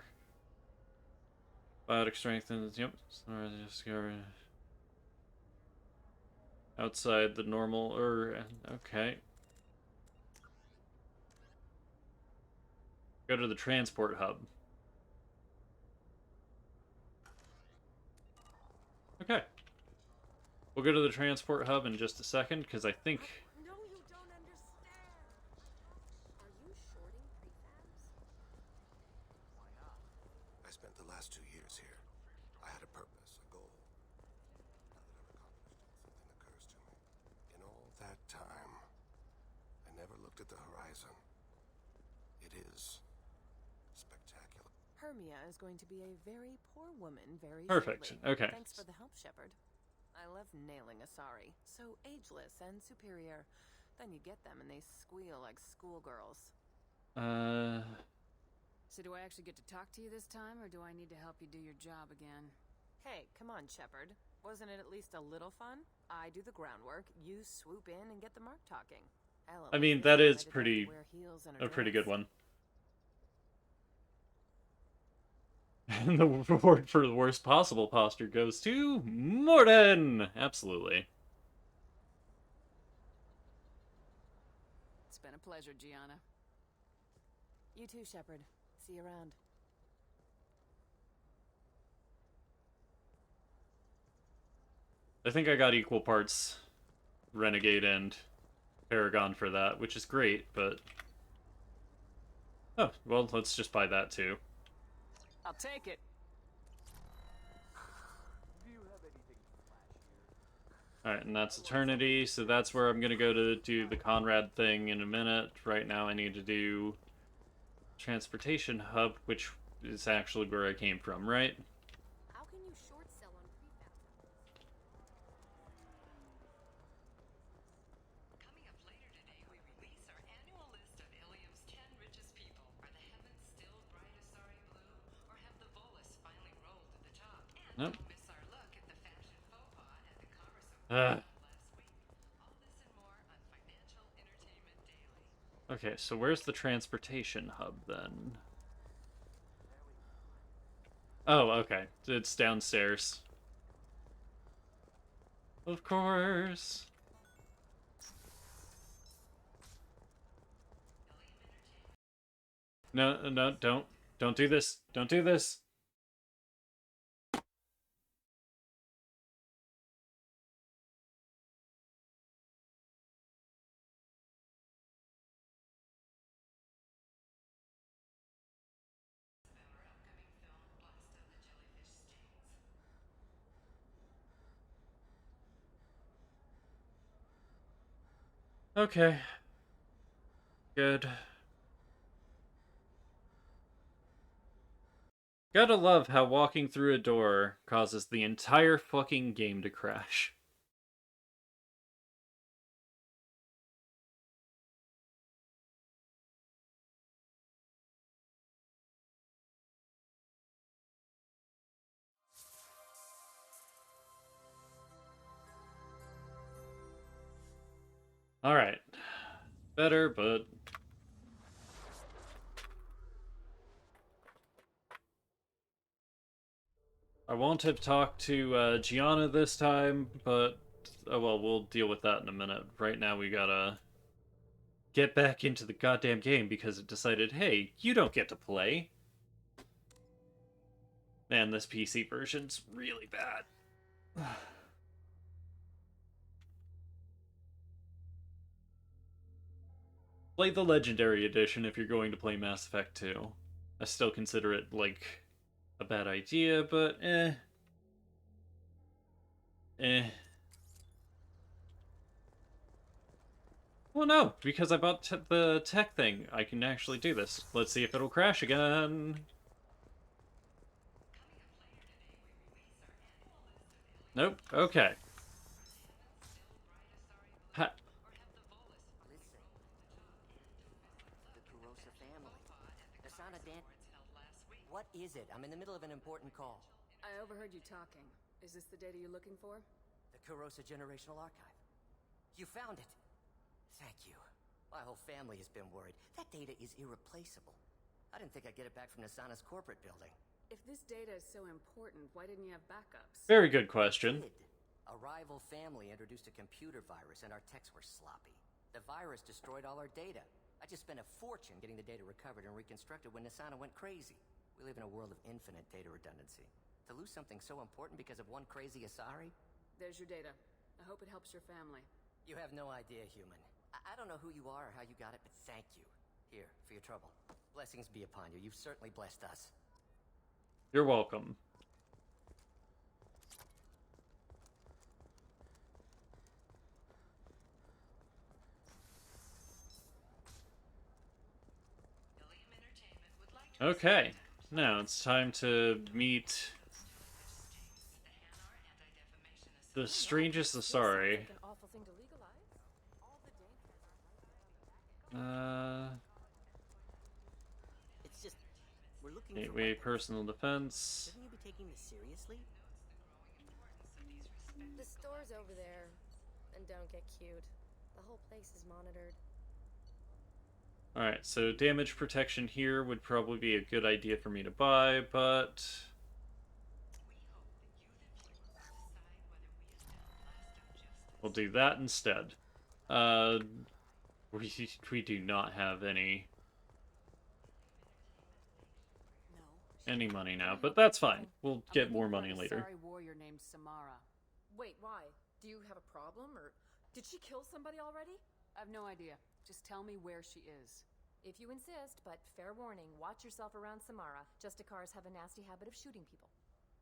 Biotic strengthens. Yep. Outside the normal. Okay. Go to the transport hub. Okay. We'll go to the transport hub in just a second, because I think... No, you don't understand. Are you shorting prefabs? Why not? I spent the last 2 years here. I had a purpose, a goal. Now that I've accomplished it, something occurs to me. In all that time, I never looked at the horizon. It is spectacular. Hermia is going to be a very poor woman very Perfect. shortly. Okay. Thanks for the help, Shepard. I love nailing Asari. So ageless and superior. Then you get them and they squeal like schoolgirls. So do I actually get to talk to you this time, or do I need to help you do your job again? Hey, come on, Shepard. Wasn't it at least a little fun? I do the groundwork, you swoop in and get the mark talking. Hell, I mean, this that time is I didn't have to pretty... wear heels and a pretty dress. good one. And the reward for the worst possible posture goes to Morden! Absolutely. It's been a pleasure, Gianna. You too, Shepard. See you around. I think I got equal parts Renegade and Paragon for that, which is great, but... Oh, well, let's just buy that too. I'll take it. Alright, and that's Eternity, so that's where I'm gonna go to do the Conrad thing in a minute. Right now I need to do Transportation Hub, which is actually where I came from, right? How can you short sell on prefab? Coming up later today, we release our annual list of Ilium's 10 richest people. Are the heavens still bright Asari blue, or have the Volus finally rolled to the top? And Nope. don't miss our look at the fashion faux pas at the Congress Ah. last week. All this and more on Financial Entertainment Daily. Okay, so where's the Transportation Hub, then? Oh, okay. It's downstairs. Of course. No, no, don't. Don't do this. Don't do this. Okay. Good. Gotta love how walking through a door causes the entire fucking game to crash. Alright. Better, but... I won't have talked to Gianna this time, but... Oh well, we'll deal with that in a minute. Right now we gotta... get back into the goddamn game because it decided, hey, you don't get to play. Man, this PC version's really bad. Play the Legendary Edition if you're going to play Mass Effect 2. I still consider it, like, a bad idea, but eh. Eh. Well, no, because I bought the tech thing. I can actually do this. Let's see if it'll crash again. Nope. Okay. Ha Listen. The Kurosa family. Asana Dan. What is it? I'm in the middle of an important call. I overheard you talking. Is this the data you're looking for? The Kurosa Generational Archive. You found it. Thank you. My whole family has been worried. That data is irreplaceable. I didn't think I'd get it back from Asana's corporate building. If this data is so important, why didn't you have backups? Very good question. A rival family introduced a computer virus and our techs were sloppy. The virus destroyed all our data. I just spent a fortune getting the data recovered and reconstructed when Asana went crazy. We live in a world of infinite data redundancy. To lose something so important because of one crazy Asari? There's your data. I hope it helps your family. You have no idea, human. I don't know who you are or how you got it, but thank you. Here, for your trouble. Blessings be upon you. You've certainly blessed us. You're welcome. Okay, now it's time to meet the strangest Asari. It's just we're looking Gateway personal defense. Shouldn't you be taking this seriously? The store's over there. And don't get cute. The whole place is monitored. Alright, so damage protection here would probably be a good idea for me to buy, but... we'll do that instead. We do not have any money now, but that's fine. We'll get more money later. Sorry, warrior named Samara. Wait, why? Do you have a problem, or did she kill somebody already? I have no idea. Just tell me where she is. If you insist, but fair warning, watch yourself around Samara. Justicars have a nasty habit of shooting people.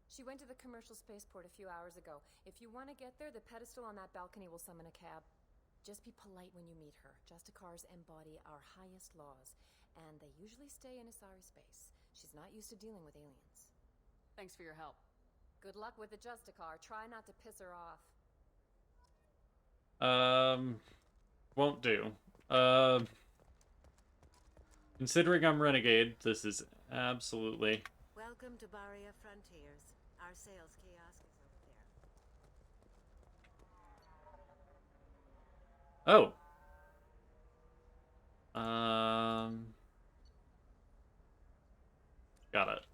She went to the commercial spaceport a few hours ago. If you want to get there, the pedestal on that balcony will summon a cab. Just be polite when you meet her. Justicars embody our highest laws, and they usually stay in Asari space. She's not used to dealing with aliens. Thanks for your help. Good luck with the Justicar. Try not to piss her off. Won't do. Considering I'm Renegade, this is absolutely... Welcome to Barria Frontiers. Our sales kiosk is over there. Oh. Got it.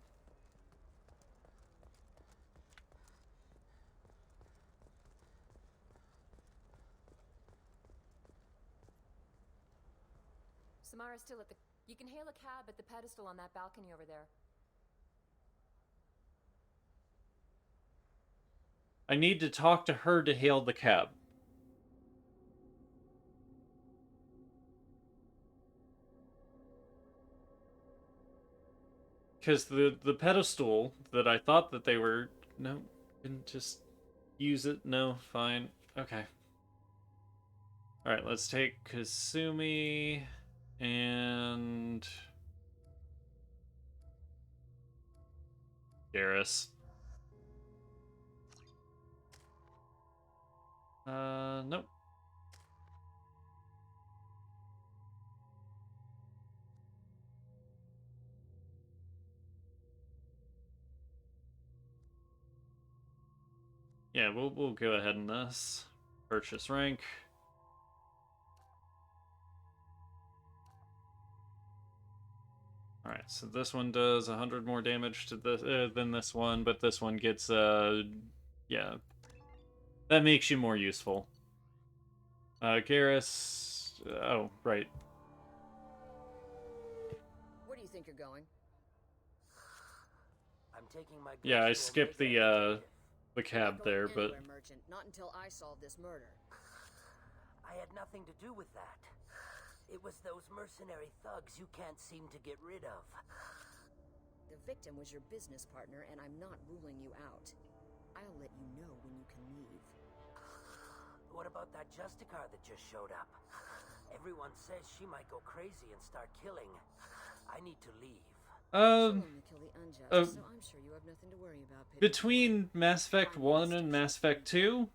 Samara's still at the... You can hail a cab at the pedestal on that balcony over there. I need to talk to her to hail the cab. Because the pedestal that I thought that they were... No, didn't just use it. No, fine. Okay. Alright, let's take Kasumi And Garrus. Nope. Yeah, we'll go ahead in this. Purchase rank. Alright, so this one does 100 more damage to this than this one, but this one gets yeah. That makes you more useful. Garrus, oh, right. Where do you think you're going? I'm taking my Yeah, I skipped the cab there, but Merchant, not until I solve this murder. I had nothing to do with that. It was those mercenary thugs you can't seem to get rid of. The victim was your business partner, and I'm not ruling you out. I'll let you know when you can leave. What about that Justicar that just showed up? Everyone says she might go crazy and start killing. I need to leave. So I'm sure you have nothing to worry about. Between Mass Effect 1 and Mass Effect 2,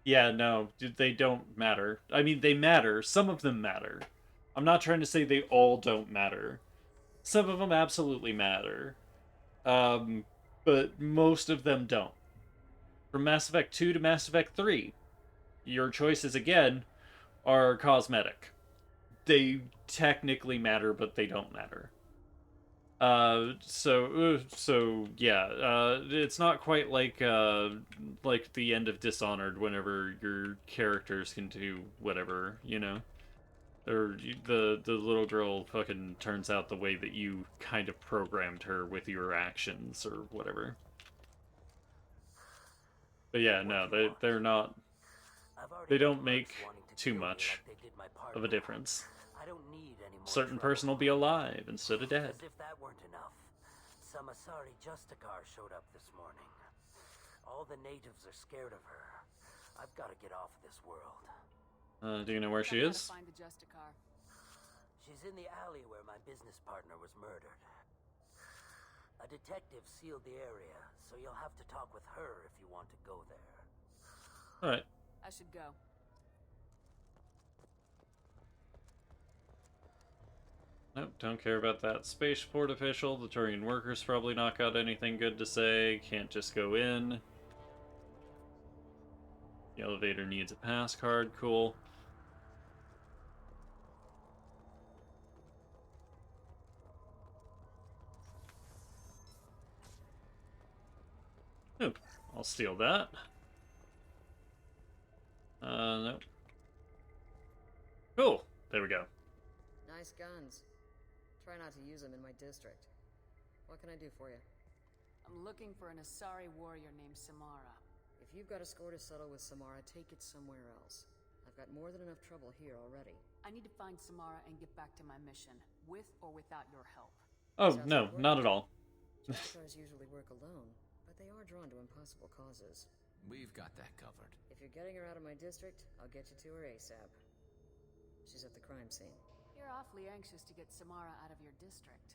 yeah, no, they don't matter. I mean, they matter. Some of them matter. I'm not trying to say they all don't matter. Some of them absolutely matter. But most of them don't. From Mass Effect 2 to Mass Effect 3, your choices, again, are cosmetic. They technically matter, but they don't matter. So yeah, it's not quite like the end of Dishonored, whenever your characters can do whatever, you know, or the little girl fucking turns out the way that you kind of programmed her with your actions or whatever. But yeah, no, they're not. They don't make too much of a difference. I don't need any more Certain trouble. person will be alive instead of dead. As if that weren't enough, some Asari Justicar showed up this morning. All the natives are scared of her. I've got to get off of this world. Do you know where she is? Find the Justicar. She's in the alley where my business partner was murdered. A detective sealed the area, so you'll have to talk with her if you want to go there. Alright. I should go. Nope, don't care about that spaceport official. The Turian workers probably not got anything good to say. Can't just go in. The elevator needs a pass card. Cool. Nope. I'll steal that. Nope. Cool. There we go. Nice guns. Try not to use them in my district. What can I do for you? I'm looking for an Asari warrior named Samara. If you've got a score to settle with Samara, take it somewhere else. I've got more than enough trouble here already. I need to find Samara and get back to my mission, with or without your help. Oh, no, not at all. Justicars usually work alone, but they are drawn to impossible causes. We've got that covered. If you're getting her out of my district, I'll get you to her ASAP. She's at the crime scene. You're awfully anxious to get Samara out of your district.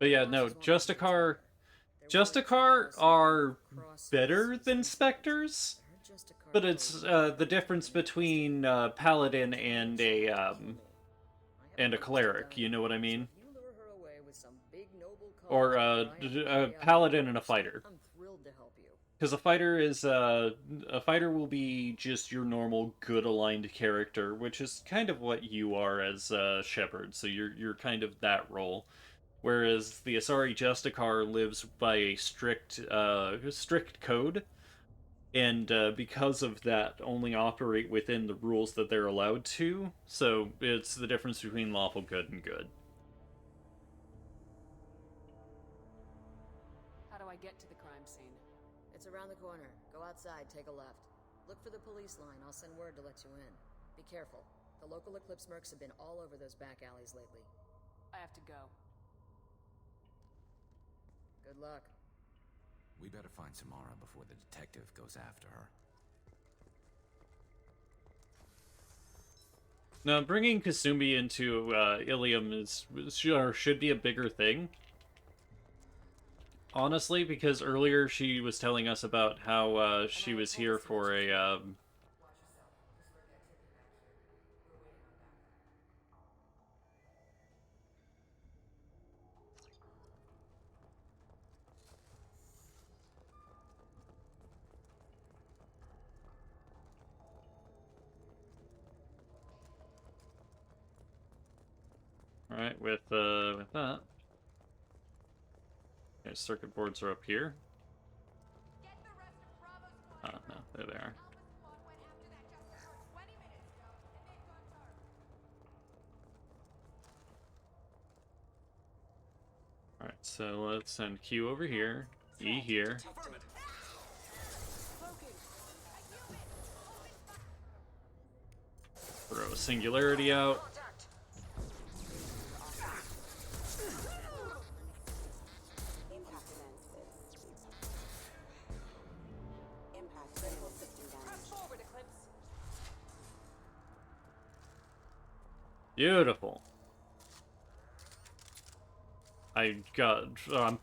But yeah, no, Justicar are better than Spectres, but it's the difference between Paladin and a cleric, you know what I mean? Or a Paladin and a fighter. I'm thrilled to help you. Because a fighter will be just your normal good aligned character, which is kind of what you are as Shepard. So you're kind of that role. Whereas the Asari Justicar lives by a strict code, and because of that, only operate within the rules that they're allowed to. So it's the difference between lawful good and good. How do I get to the crime scene? It's around the corner. Go outside, take a left. Look for the police line. I'll send word to let you in. Be careful. The local Eclipse mercs have been all over those back alleys lately. I have to go. Good luck. We better find Samara before the detective goes after her. Now, bringing Kasumi into Ilium should be a bigger thing. Honestly, because earlier she was telling us about how she was here for a Alright, with that. Okay, circuit boards are up here. Ah, no, there they are. Alright, so let's send Q over here, E here. Throw a singularity out. Beautiful. I'm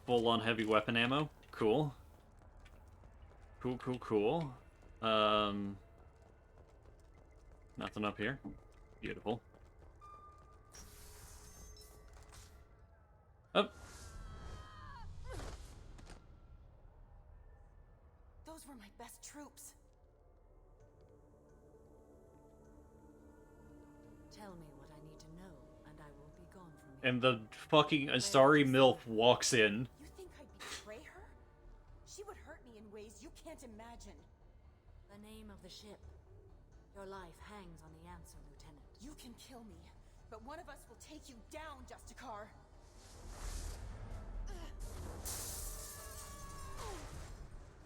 full on heavy weapon ammo. Cool. Cool. Nothing up here. Beautiful. Up. Those were my best troops. Tell me what I need to know, and I will be gone from here. And the fucking Asari MILF walks in. You think I'd betray her? She would hurt me in ways you can't imagine. The name of the ship. Your life hangs on the answer, Lieutenant. You can kill me, but one of us will take you down, Justicar.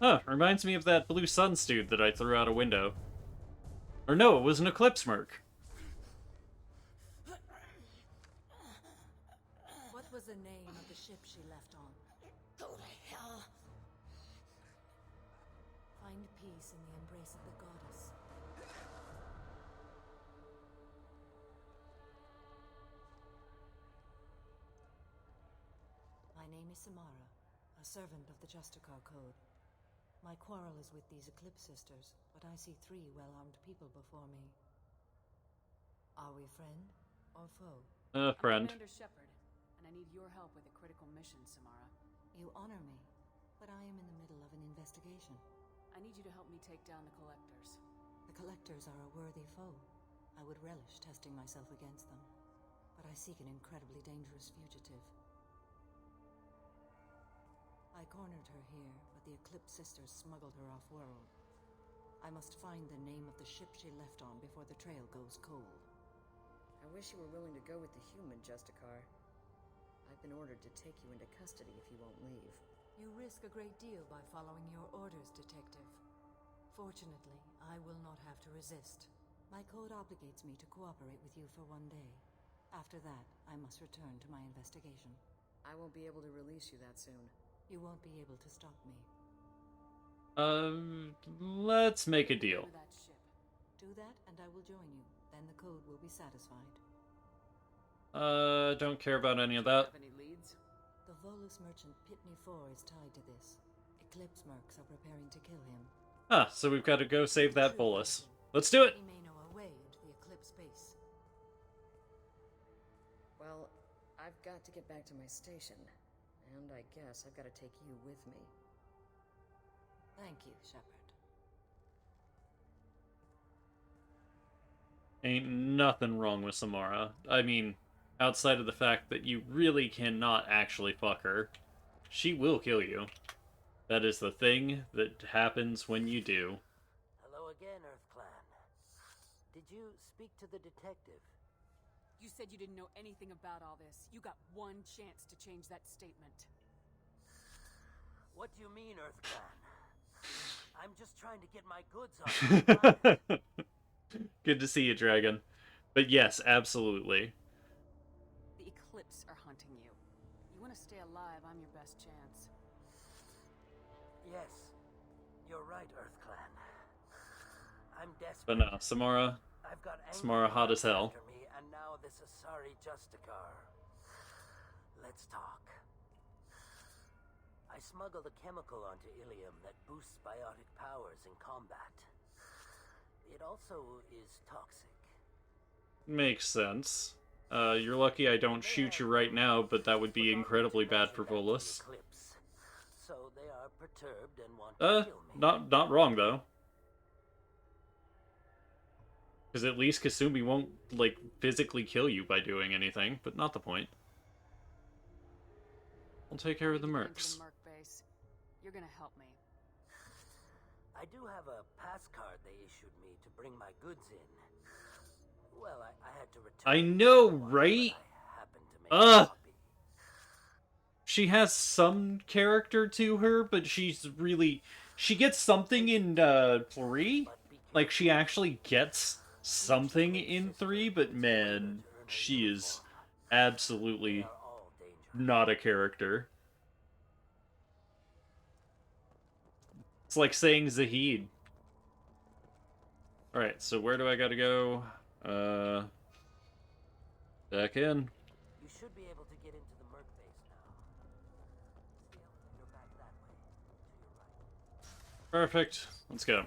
Huh, reminds me of that blue sun dude that I threw out a window. Or no, it was an Eclipse Merc. What was the name of the ship she left on? Go to hell. Find peace in the embrace of the goddess. My name is Samara, a servant of the Justicar Code. My quarrel is with these Eclipse Sisters, but I see 3 well-armed people before me. Are we friend or foe? Friend. I'm Commander Shepard, and I need your help with a critical mission, Samara. You honor me, but I am in the middle of an investigation. I need you to help me take down the Collectors. The Collectors are a worthy foe. I would relish testing myself against them, but I seek an incredibly dangerous fugitive. I cornered her here, but the Eclipse Sisters smuggled her off-world. I must find the name of the ship she left on before the trail goes cold. I wish you were willing to go with the human, Justicar. I've been ordered to take you into custody if you won't leave. You risk a great deal by following your orders, Detective. Fortunately, I will not have to resist. My code obligates me to cooperate with you for 1 day. After that, I must return to my investigation. I won't be able to release you that soon. You won't be able to stop me. Let's make a deal. Do that, and I will join you. Then the code will be satisfied. Don't care about any of that. Have any leads? The Volus merchant Pitney 4 is tied to this. Eclipse Mercs are preparing to kill him. Ah, so we've got to go save that Volus. Let's do it! He may know a way into the Eclipse base. Well, I've got to get back to my station. And I guess I've got to take you with me. Thank you, Shepard. Ain't nothing wrong with Samara. I mean, outside of the fact that you really cannot actually fuck her. She will kill you. That is the thing that happens when you do. Hello again, EarthClan. Did you speak to the detective? You said you didn't know anything about all this. You got 1 chance to change that statement. What do you mean, EarthClan? I'm just trying to get my goods on. Good to see you, Dragon. But yes, absolutely. The Eclipse are hunting you. You want to stay alive, I'm your best chance. Yes, you're right, EarthClan. I'm desperate. But no, Samara, I've got Samara hot as hell. after me, and now this Asari Justicar. Let's talk. I smuggled a chemical onto Ilium that boosts biotic powers in combat. It also is toxic. Makes sense. You're lucky I don't shoot you right now, but that would be incredibly bad for Volus. So they are perturbed and want to kill me. Not wrong though. Because at least Kasumi won't, like, physically kill you by doing anything, but not the point. I'll take care of the mercs. Merc base. You're gonna help me. I do have a pass card they issued me to bring my goods in. Well, I had to return. I know, right? She has some character to her, but she's really... She gets something in 3. Like, she actually gets something in 3, but man, she is absolutely not a character. It's like saying Zahid. Alright, so where do I gotta go? Back in. You should be able to get into the merc base now. It's the elevator back that way, to your right. Perfect. Let's go.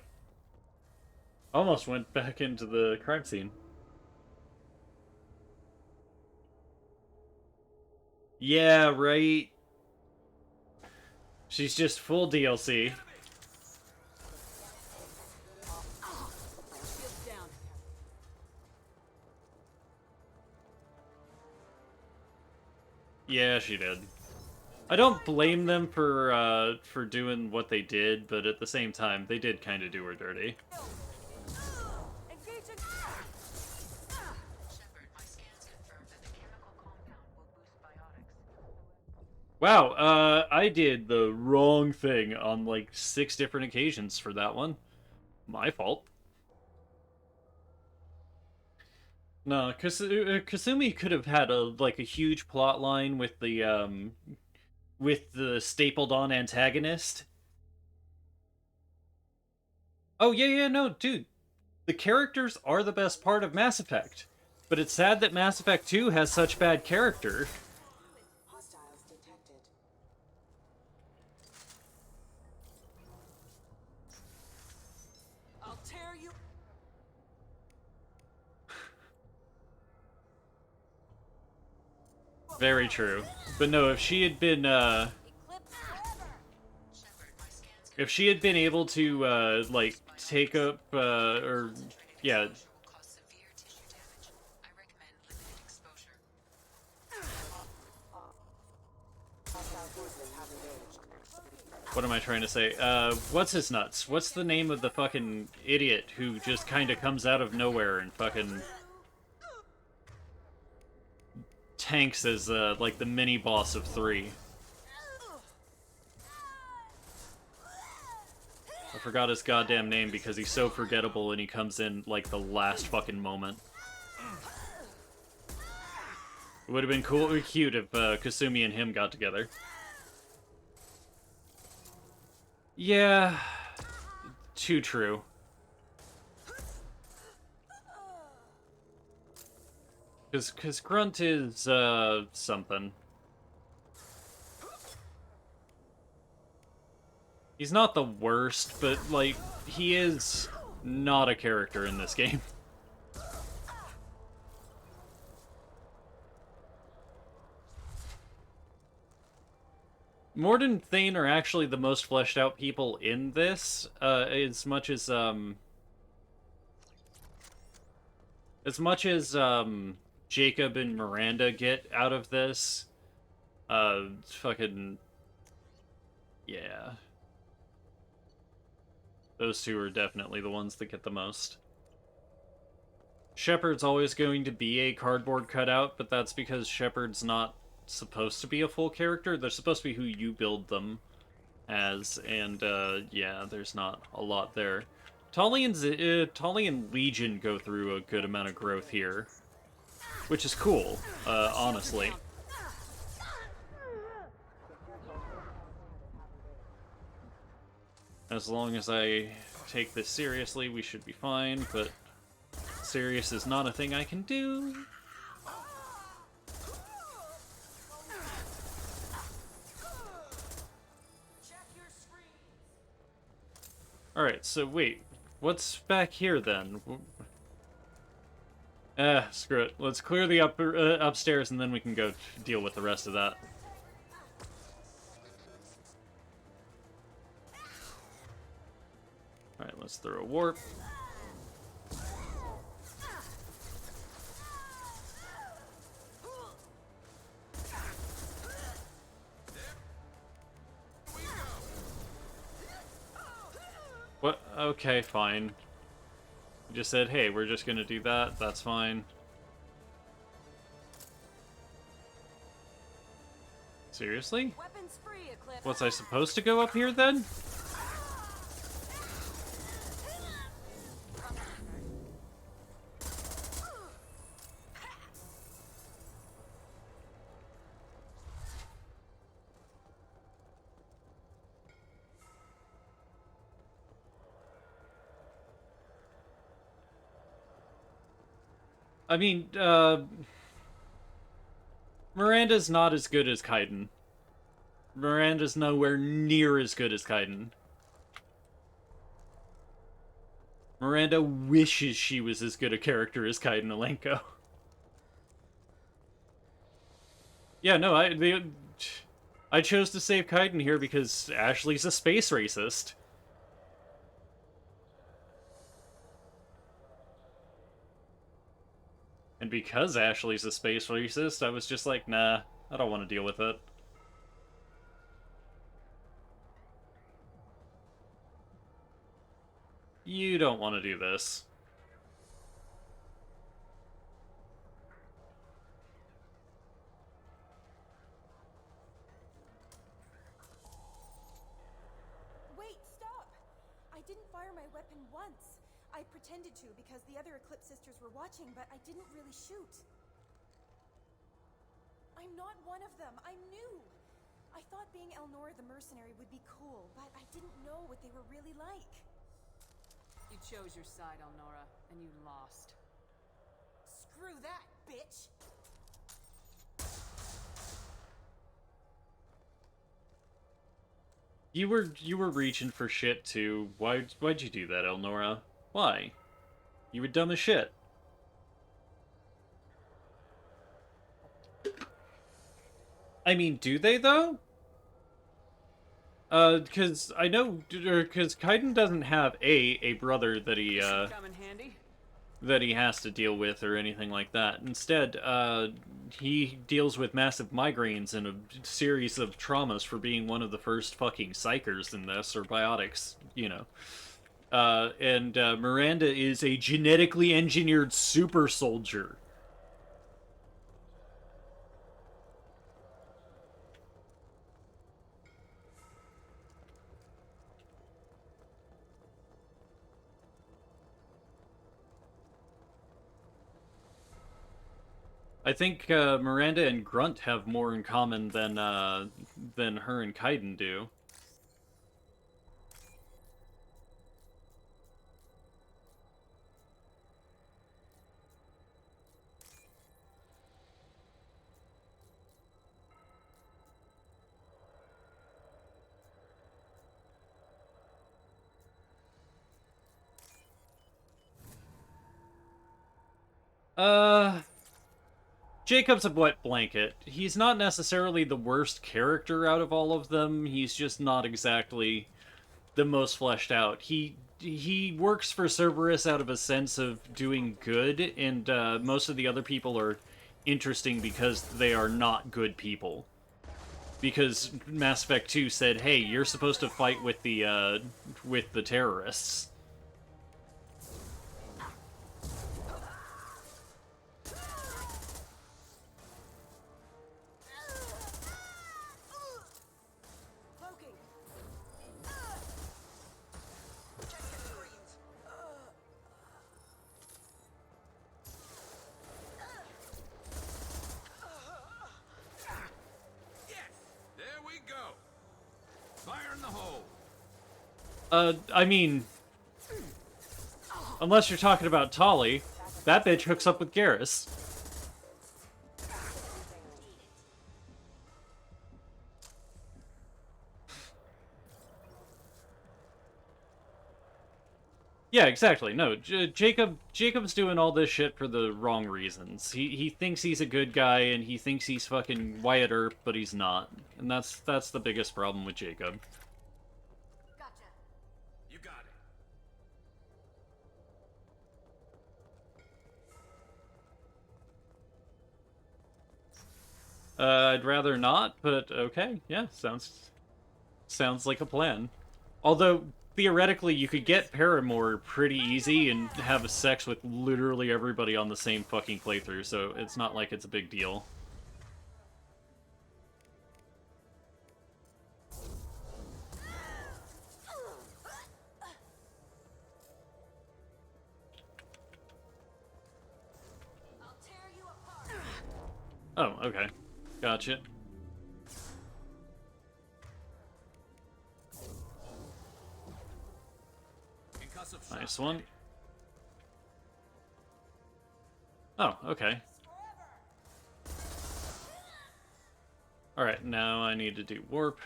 Almost went back into the crime scene. Yeah, right. She's just full DLC. Yeah, she did. I don't blame them for doing what they did, but at the same time, they did kind of do her dirty. Wow, I did the wrong thing on like 6 different occasions for that one. My fault. No, Kasumi could have had a huge plot line with the stapled on antagonist. Oh yeah, no, dude. The characters are the best part of Mass Effect. But it's sad that Mass Effect 2 has such bad character. Hostiles detected. I'll tear you. Very true. But no, if she had been if she had been able to like take up or yeah, what am I trying to say? What's his nuts? What's the name of the fucking idiot who just kind of comes out of nowhere and fucking tanks as like the mini boss of 3? I forgot his goddamn name because he's so forgettable and he comes in like the last fucking moment. It would have been cool or cute if Kasumi and him got together. Yeah, too true. Cause Grunt is something. He's not the worst, but like he is not a character in this game. Mord and Thane are actually the most fleshed out people in this, as much as Jacob and Miranda get out of this. Fucking yeah. Those two are definitely the ones that get the most. Shepard's always going to be a cardboard cutout, but that's because Shepard's not supposed to be a full character. They're supposed to be who you build them as, and yeah, there's not a lot there. Tali and Legion go through a good amount of growth here, which is cool, honestly. As long as I take this seriously, we should be fine, but Serious is not a thing I can do. Alright, so wait. What's back here then? Screw it. Let's clear the upstairs and then we can go deal with the rest of that. Alright, let's throw a warp. What? Okay, fine. You just said, hey, we're just gonna do that. That's fine. Seriously? Was I supposed to go up here then? I mean, Miranda's not as good as Kaiden. Miranda's nowhere near as good as Kaiden. Miranda wishes she was as good a character as Kaiden Alenko. Yeah, no, I chose to save Kaiden here because Ashley's a space racist. And because Ashley's a space racist, I was just like, nah, I don't want to deal with it. You don't want to do this. Wait, stop! I didn't fire my weapon once. I pretended to because the other Eclipse sisters were watching, but I didn't really shoot. I'm not one of them. I'm new. I thought being Elnora the mercenary would be cool, but I didn't know what they were really like. You chose your side, Elnora, and you lost. Screw that, bitch! You were reaching for shit too. Why'd you do that, Elnora? Why? You were dumb as shit. I mean, do they though? Because I know, because Kaiden doesn't have a brother that he that he has to deal with or anything like that. Instead, he deals with massive migraines and a series of traumas for being one of the first fucking psychers in this, or biotics, you know. And Miranda is a genetically engineered super soldier. I think Miranda and Grunt have more in common than her and Kaiden do. Jacob's a wet blanket. He's not necessarily the worst character out of all of them. He's just not exactly the most fleshed out. He works for Cerberus out of a sense of doing good, and most of the other people are interesting because they are not good people. Because Mass Effect 2 said, hey, you're supposed to fight with the terrorists. I mean, unless you're talking about Tali. that bitch hooks up with Garrus. Yeah, exactly. No, Jacob's doing all this shit for the wrong reasons. He thinks he's a good guy and he thinks he's fucking Wyatt Earp, but he's not. And that's the biggest problem with Jacob. Gotcha. You got it. I'd rather not, but okay. Yeah, sounds like a plan. Although theoretically you could get Paramore pretty easy and have sex with literally everybody on the same fucking playthrough, so it's not like it's a big deal. Oh, okay. Gotcha. Nice one. Oh, okay. Alright, now I need to do warp.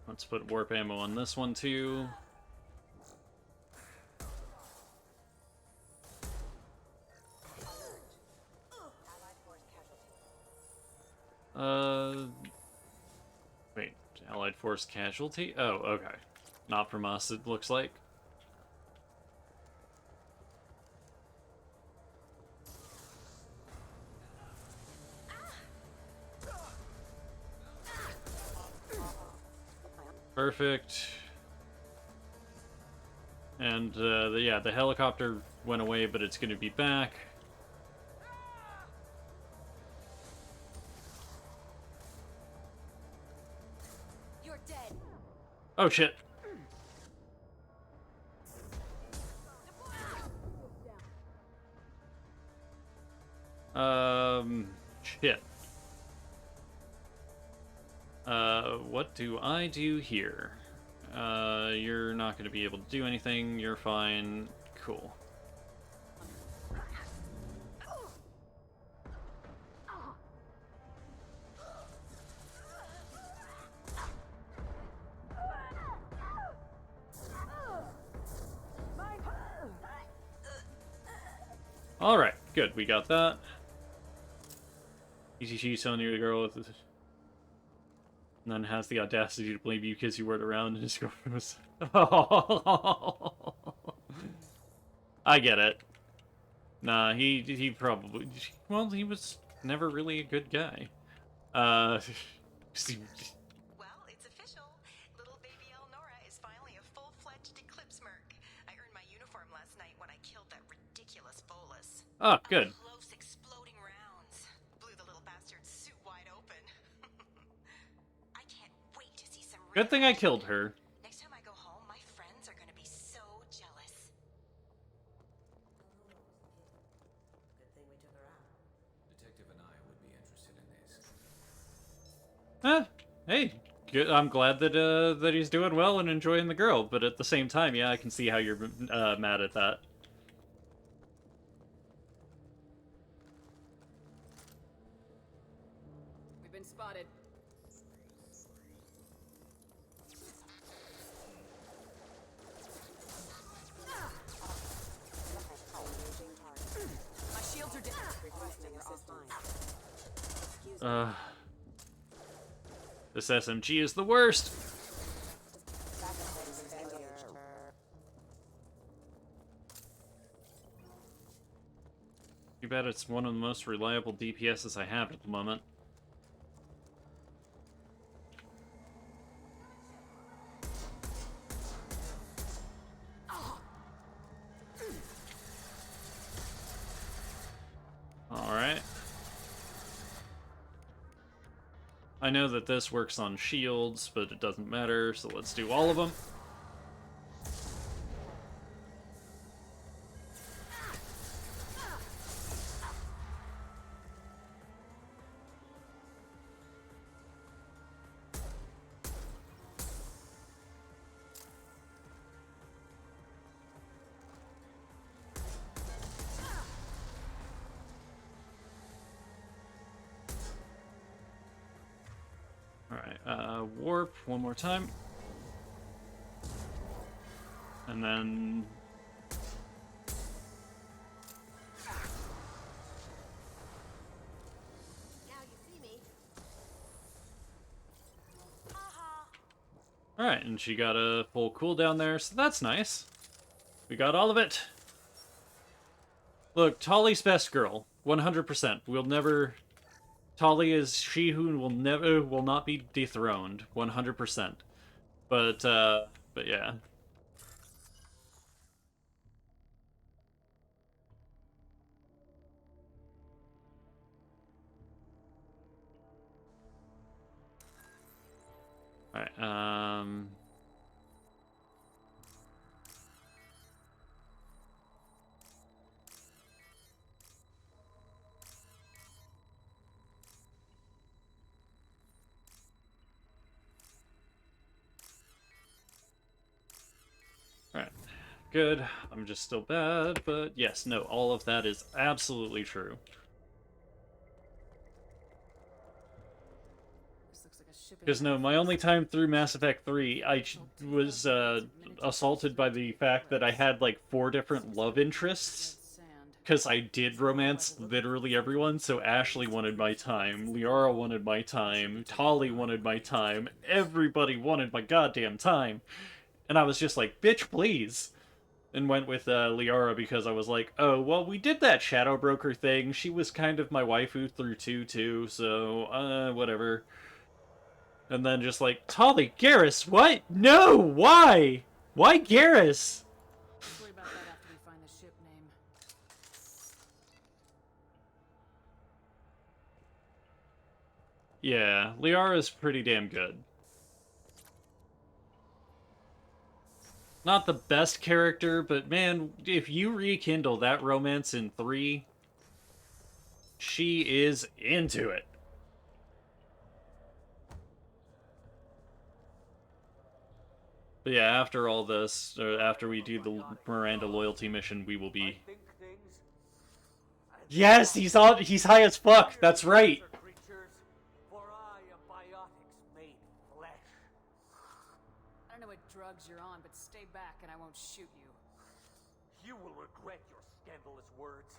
Let's put warp ammo on this one too. Wait, Allied Force casualty? Oh, okay. Not from us, it looks like. Perfect. And, the helicopter went away, but it's gonna be back. You're dead. Oh, shit. Shit. What do I do here? You're not gonna be able to do anything. You're fine. Cool. Alright, good. We got that. She's telling you the girl with this. And then has the audacity to blame you because you weren't around and his girlfriend was... I get it. Nah, he probably... Well, he was never really a good guy. Well, it's official. Little baby Elnora is finally a full-fledged Eclipse merc. I earned my uniform last night when I killed that ridiculous bolus. Oh, good. Close exploding rounds. Blew the little bastard's suit wide open. I can't wait to see some... Good thing I killed her. Next time I go home, my friends are gonna be so jealous. Good thing we took her out. Detective and I would be interested in this. Hey, good. I'm glad that that he's doing well and enjoying the girl, but at the same time, yeah, I can see how you're mad at that. We've been spotted. My shields are down. This SMG is the worst. Too bad it's one of the most reliable DPSs I have at the moment. Alright. I know that this works on shields, but it doesn't matter, so let's do all of them. Alright, warp one more time. And then... Alright, and she got a full cooldown there, so that's nice. We got all of it. Look, Tali's best girl. 100%. We'll never... Tali is she who will not be dethroned. 100%. But yeah. Alright, Alright. Good. I'm just still bad, but yes, no, all of that is absolutely true. Because no, my only time through Mass Effect 3, I was assaulted by the fact that I had like 4 different love interests. Because I did romance literally everyone, so Ashley wanted my time, Liara wanted my time, Tali wanted my time, everybody wanted my goddamn time. And I was just like, bitch, please. And went with Liara because I was like, oh, well, we did that Shadow Broker thing. She was kind of my waifu through 2 too, so, whatever. And then just like, Tali, Garrus, what? No, why? Why Garrus? Let's worry about that after we find the ship name. Yeah, Liara's pretty damn good. Not the best character, but man, if you rekindle that romance in 3, she is into it. But yeah, after all this, or after we do the Miranda loyalty mission, we will be... Yes, he's high as fuck, that's right! I don't know what drugs you're on, but stay back and I won't shoot you. You will regret your scandalous words.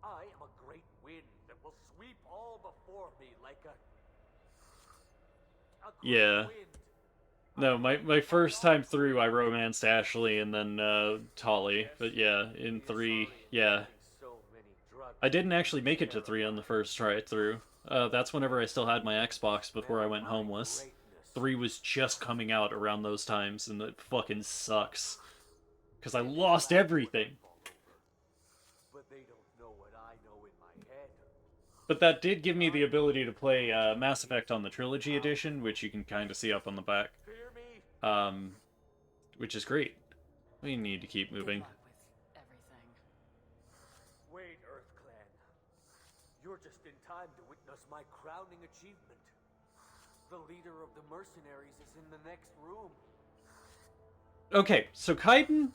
I am a great wind that will sweep all before me like a yeah. wind. No, my first time through, I romanced Ashley and then Tali. But yeah, in 3, yeah. I didn't actually make it to 3 on the first try through. That's whenever I still had my Xbox before I went homeless. 3 was just coming out around those times, and it fucking sucks. Because I lost everything. But they don't know what I know in my head. But that did give me the ability to play Mass Effect on the Trilogy Edition, which you can kind of see up on the back. Which is great. We need to keep moving. Wait, Earth Clan. You're just in time to witness my crowning achievement. The leader of the mercenaries is in the next room. Okay, so Kaiden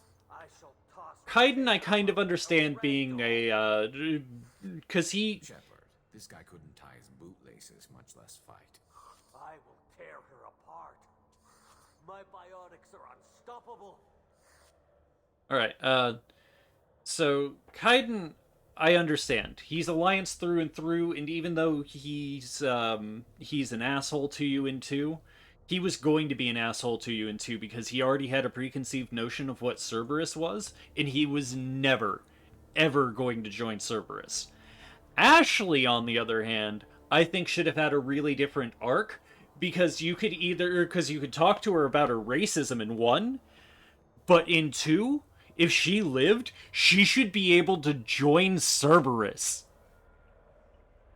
I kind of understand being a, because he... Shepard, this guy couldn't tie his bootlaces, much less fight. I will tear her apart. My biotics are unstoppable. Alright, so Kaiden, I understand. He's Alliance through and through, and even though he's an asshole to you in 2, he was going to be an asshole to you in 2 because he already had a preconceived notion of what Cerberus was, and he was never, ever going to join Cerberus. Ashley, on the other hand, I think should have had a really different arc, because you could talk to her about her racism in 1, but in 2, if she lived, she should be able to join Cerberus.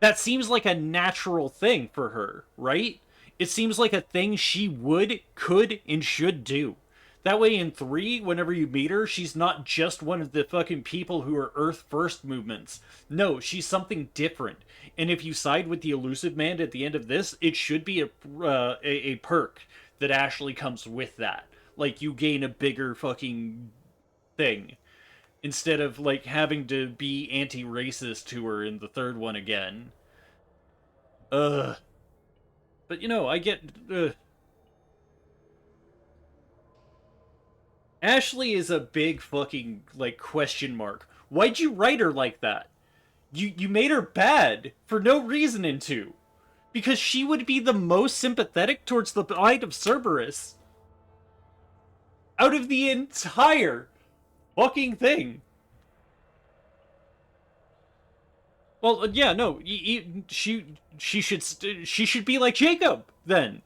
That seems like a natural thing for her, right? It seems like a thing she would, could, and should do. That way in 3, whenever you meet her, she's not just one of the fucking people who are Earth First movements. No, she's something different. And if you side with the Elusive Man at the end of this, it should be a perk that actually comes with that. Like, you gain a bigger fucking thing. Instead of, like, having to be anti-racist to her in the 3rd one again. Ugh. But, you know, I get... Ashley is a big fucking, like, question mark. Why'd you write her like that? You made her bad for no reason in 2. Because she would be the most sympathetic towards the plight of Cerberus out of the entire fucking thing. Well, yeah, no, she should be like Jacob then.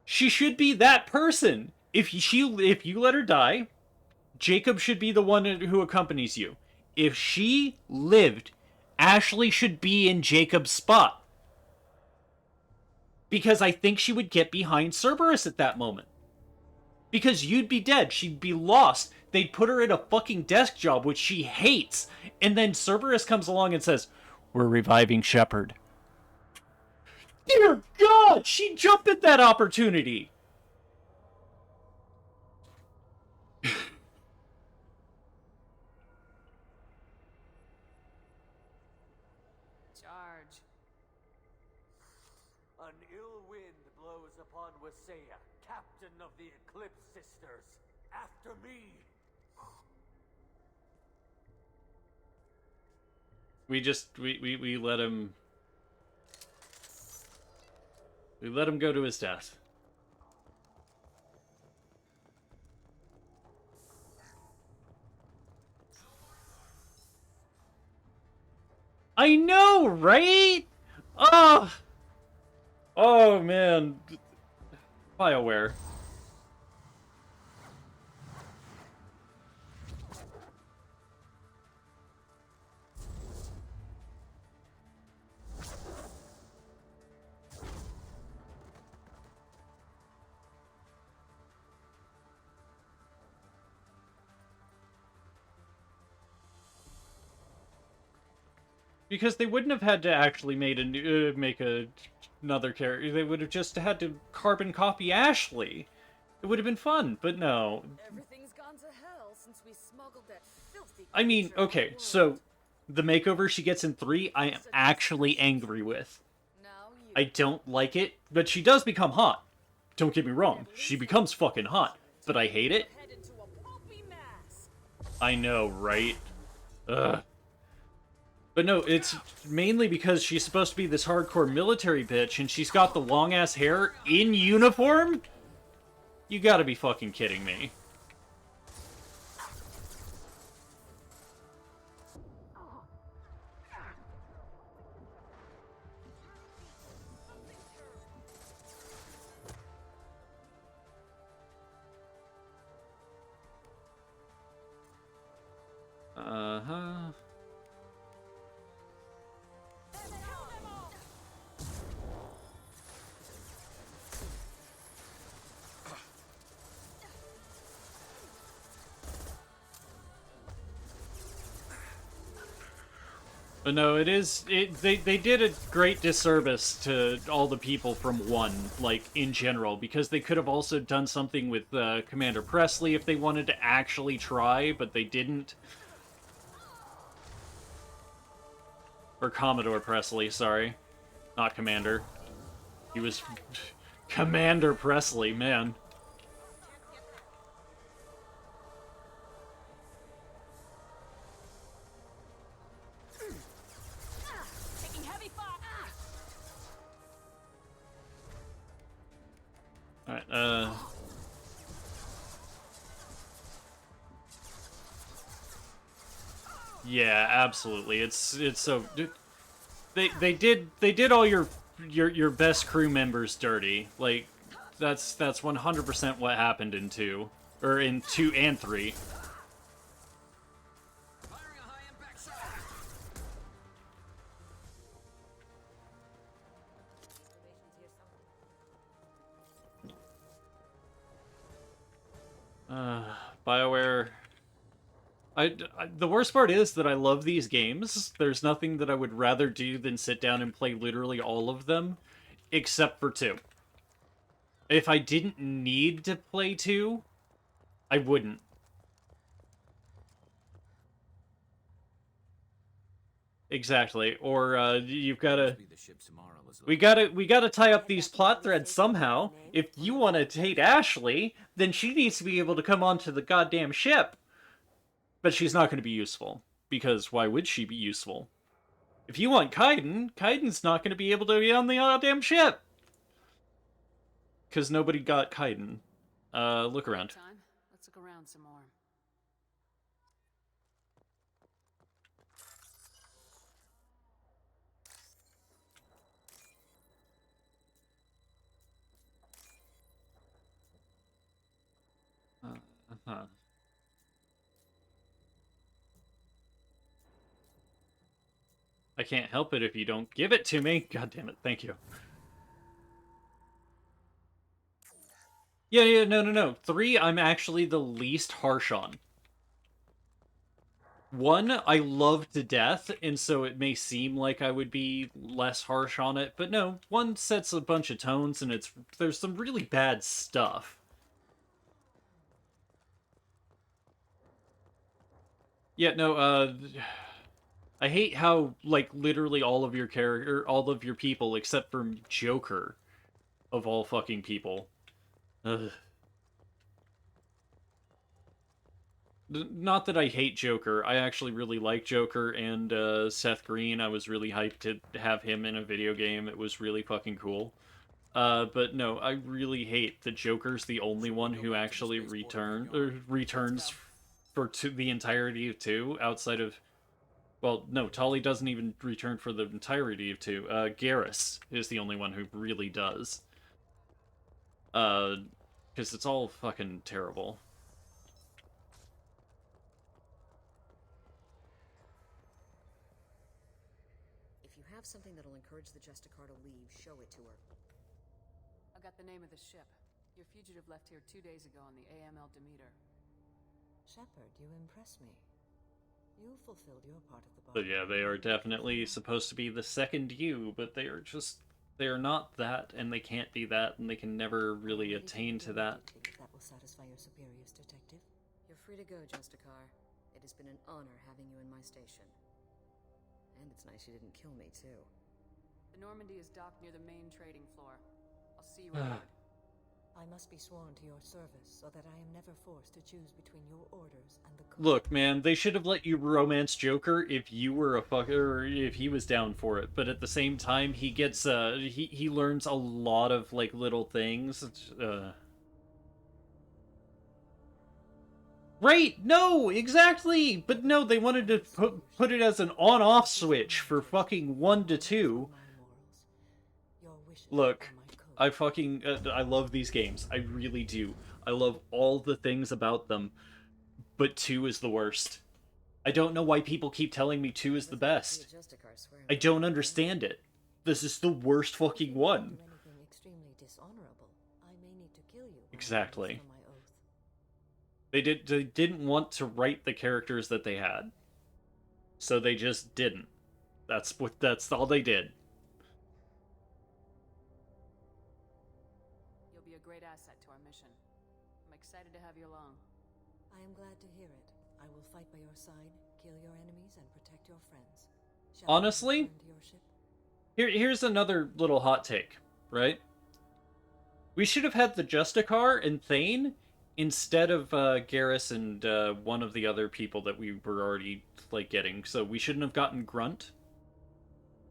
She should be that person. If you let her die, Jacob should be the one who accompanies you. If she lived, Ashley should be in Jacob's spot. Because I think she would get behind Cerberus at that moment. Because you'd be dead, she'd be lost. They'd put her in a fucking desk job, which she hates. And then Cerberus comes along and says, "We're reviving Shepard." Dear God, she jumped at that opportunity. Charge. An ill wind blows upon Wasea, captain of the Eclipse Sisters. After me! We let him... We let him go to his death. I know, right? Oh! Oh, man. BioWare. Because they wouldn't have had to actually make another character. They would have just had to carbon copy Ashley. It would have been fun, but no. Everything's gone to hell since we smuggled that filthy I mean, creature okay, so the makeover she gets in 3, I am actually angry with. I don't like it, but she does become hot. Don't get me wrong, she becomes fucking hot, but I hate it. I know, right? Ugh. But no, it's mainly because she's supposed to be this hardcore military bitch, and she's got the long-ass hair in uniform? You gotta be fucking kidding me. Uh-huh. But no, they did a great disservice to all the people from 1, like, in general, because they could have also done something with Commander Presley if they wanted to actually try, but they didn't. Or Commodore Presley, sorry. Not Commander. He was Commander Presley, man. Alright, yeah, absolutely. It's so... They did all your best crew members dirty. Like, that's 100% what happened in 2. Or in 2 and 3. BioWare... the worst part is that I love these games. There's nothing that I would rather do than sit down and play literally all of them, except for 2. If I didn't need to play 2, I wouldn't. Exactly. Or you've got to. Must be the ship Samara was We gotta tie up these plot threads somehow. If you want to hate Ashley, then she needs to be able to come onto the goddamn ship. But she's not going to be useful because why would she be useful? If you want Kaiden, Kaiden's not going to be able to be on the goddamn ship because nobody got Kaiden. Look around. Time. Let's look around some more. Huh. I can't help it if you don't give it to me. God damn it. Thank you. Yeah, no. 3, I'm actually the least harsh on. 1, I love to death, and so it may seem like I would be less harsh on it, but no, 1 sets a bunch of tones, and there's some really bad stuff. Yeah, no, I hate how, like, literally all of your people, except for Joker, of all fucking people. Ugh. Not that I hate Joker. I actually really like Joker and Seth Green. I was really hyped to have him in a video game. It was really fucking cool. But no, I really hate that Joker's the only one who actually returns for the entirety of 2 outside of... Well, no, Tolly doesn't even return for the entirety of 2. Garrus is the only one who really does. Because it's all fucking terrible. If you have something that'll encourage the Justicar to leave, show it to her. I got the name of the ship. Your fugitive left here 2 days ago on the AML Demeter. Shepard, you impress me. You fulfilled your part of the So bargain. yeah, they are definitely supposed to be the second you, but they are not that, and they can't be that, and they can never really attain to that. That will satisfy your superiors, Detective. You're free to go, Justicar. It has been an honor having you in my station. And it's nice you didn't kill me, too. The Normandy is docked near the main trading floor. I'll see you aboard. I must be sworn to your service so that I am never forced to choose between your orders and the code. Look, man, they should have let you romance Joker if you were a fucker, or if he was down for it. But at the same time, he gets, he learns a lot of, like, little things. Right, no, exactly! But no, they wanted to put it as an on-off switch for fucking 1 to 2. Look, I love these games. I really do. I love all the things about them. But 2 is the worst. I don't know why people keep telling me 2 is the best. I don't understand it. This is the worst fucking one. Exactly. They didn't want to write the characters that they had. So they just didn't. That's all they did. You'll be a great asset to our mission. I'm excited to have you along. I am glad to hear it. I will fight by your side, kill your enemies, and protect your friends. Honestly, here's another little hot take, right? We should have had the Justicar and Thane instead of Garrus and one of the other people that we were already like getting. So we shouldn't have gotten Grunt.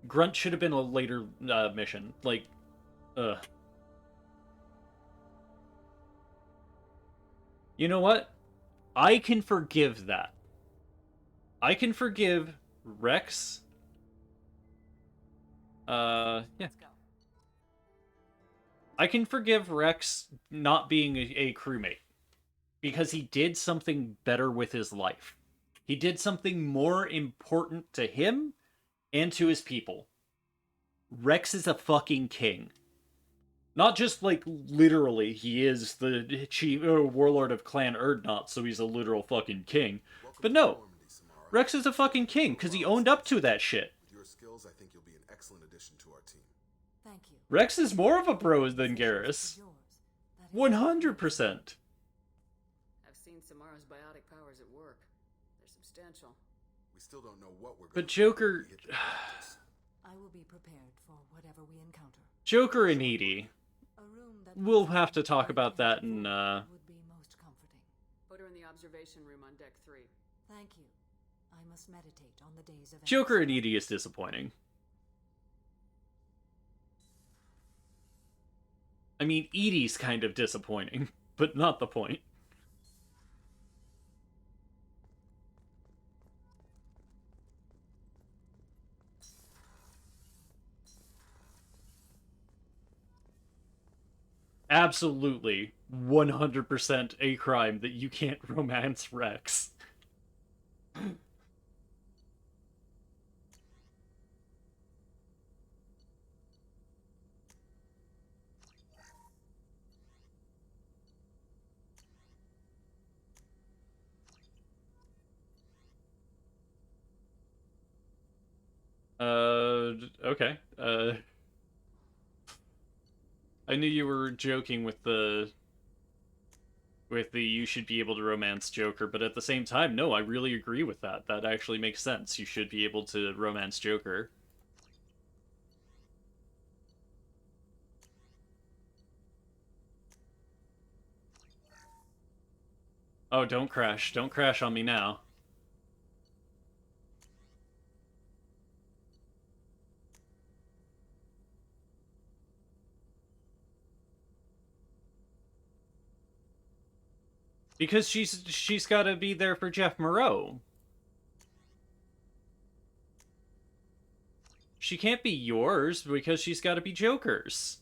Grunt should have been a later mission. Like, You know what? I can forgive that. I can forgive Rex. Yeah. I can forgive Rex not being a crewmate. Because he did something better with his life. He did something more important to him and to his people. Rex is a fucking king. Not just, like, literally, he is the chief warlord of Clan Erdnot, so he's a literal fucking king. But no, Rex is a fucking king, because he owned up to that shit. With your skills, I think you'll be an excellent addition to our team. Thank you. Rex is more of a bro than Garrus. 100%. I've seen Samara's biotic powers at work. They're substantial. We still don't know what we're But gonna Joker... I will be prepared for whatever we encounter. Joker and Edie. A room that We'll have to talk about that in, would be most comforting. Put her in the observation room on deck 3. Thank you. I must meditate on the day's events. Joker and Edie is disappointing. I mean, Edie's kind of disappointing, but not the point. Absolutely, 100% a crime that you can't romance Rex. Okay. I knew you were joking with the you should be able to romance Joker, but at the same time, no, I really agree with that. That actually makes sense. You should be able to romance Joker. Oh, don't crash. Don't crash on me now. Because she's got to be there for Jeff Moreau. She can't be yours because she's got to be Joker's.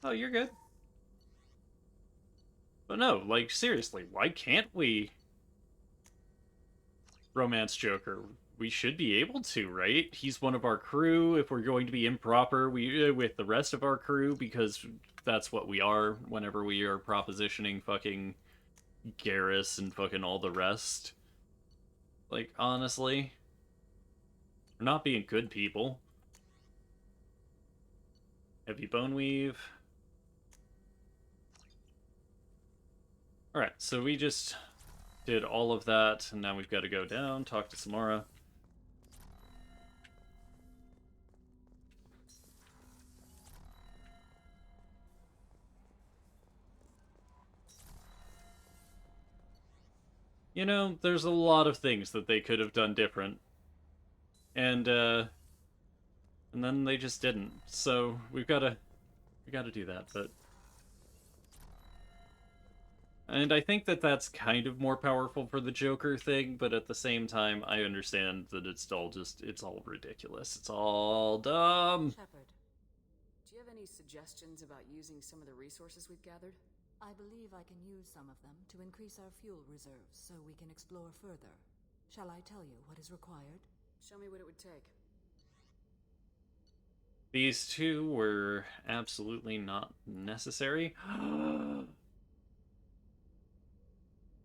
Oh, you're good. But no, like, seriously, why can't we romance Joker? We should be able to, right? He's one of our crew. If we're going to be improper with the rest of our crew, because that's what we are whenever we are propositioning fucking Garrus and fucking all the rest. Like, honestly, we're not being good people. Heavy bone weave. Alright, so we just did all of that, and now we've got to go down, talk to Samara. You know, there's a lot of things that they could have done different. And then they just didn't. So we gotta do that, but... And I think that that's kind of more powerful for the Joker thing, but at the same time, I understand that it's all ridiculous. It's all dumb. Shepard, do you have any suggestions about using some of the resources we've gathered? I believe I can use some of them to increase our fuel reserves so we can explore further. Shall I tell you what is required? Show me what it would take. These two were absolutely not necessary.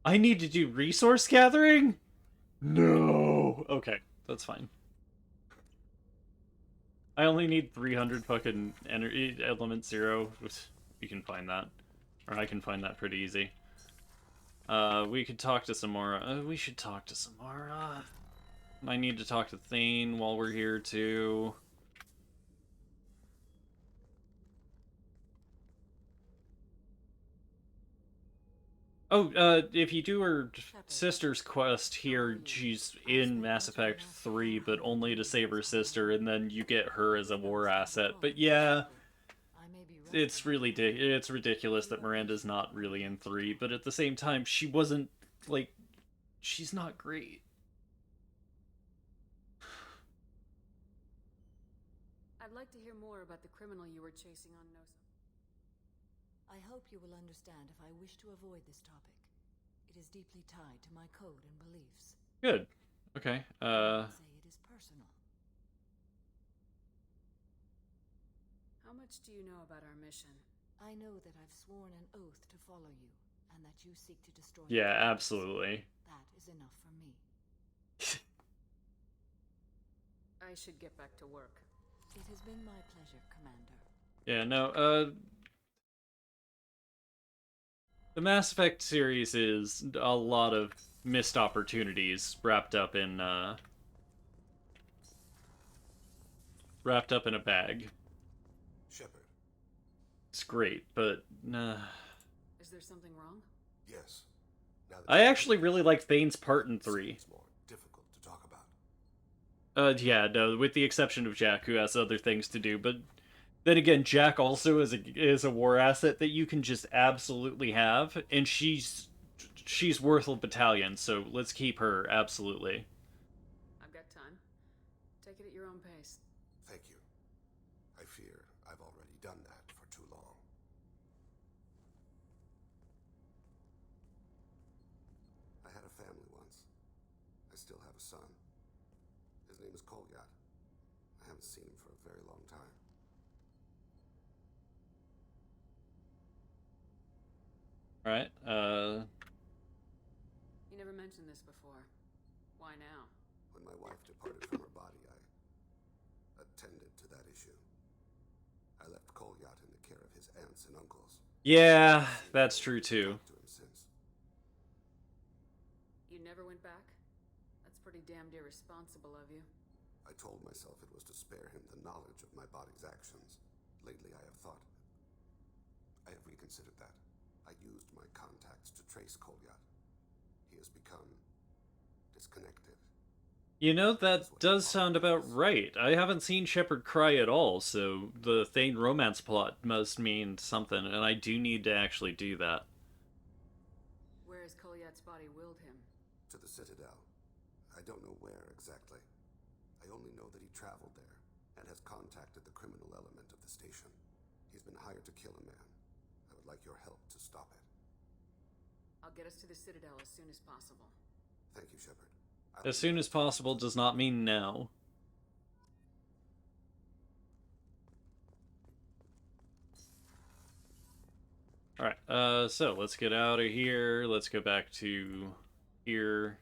I need to do resource gathering? No. Okay, that's fine. I only need 300 fucking energy element 0. You can find that. Or I can find that pretty easy. We could talk to Samara. We should talk to Samara. I need to talk to Thane while we're here, too. Oh, if you do her sister's quest here, she's in Mass Effect 3, but only to save her sister, and then you get her as a war asset. But yeah, it's really it's ridiculous that Miranda's not really in 3, but at the same time, she wasn't, like, she's not great. I'd like to hear more about the criminal you were chasing on Nosa. I hope you will understand if I wish to avoid this topic. It is deeply tied to my code and beliefs. Good. Okay. Say it is personal. How much do you know about our mission? I know that I've sworn an oath to follow you, and that you seek to destroy. Yeah, absolutely. That is enough for me. I should get back to work. It has been my pleasure, Commander. Yeah, no, The Mass Effect series is a lot of missed opportunities wrapped up in a bag. Shepard. It's great, but Is there something wrong? Yes. I actually really like Thane's part in 3. It's more difficult to talk about. Yeah, no, with the exception of Jack, who has other things to do. But then again, Jack also is a war asset that you can just absolutely have, and she's worth a battalion. So let's keep her absolutely. I've got time. Take it at your own pace. Thank you. I fear I've already done that for too long. I had a family once. I still have a son. His name is Kolyat. I haven't seen him for a very long time. Alright, You never mentioned this before. Why now? When my wife departed from her body, I attended to that issue. I left Kolyat in the care of his aunts and uncles. yeah, that's true too. To him since. You never went back? That's pretty damned irresponsible of you. I told myself it was to spare him the knowledge of my body's actions. Lately, I have thought. I have reconsidered that. I used my contacts to trace Kolyat. He has become disconnected. You know, that does sound about right. I haven't seen Shepard cry at all, so the Thane romance plot must mean something, and I do need to actually do that. Where has Kolyat's body willed him? To the Citadel. I don't know where exactly. I only know that he traveled there and has contacted the criminal element of the station. He's been hired to kill a man. I would like your help to stop it. I'll get us to the Citadel as soon as possible. Thank you, Shepard. As soon as possible does not mean now. Alright, so let's get out of here. Let's go back to here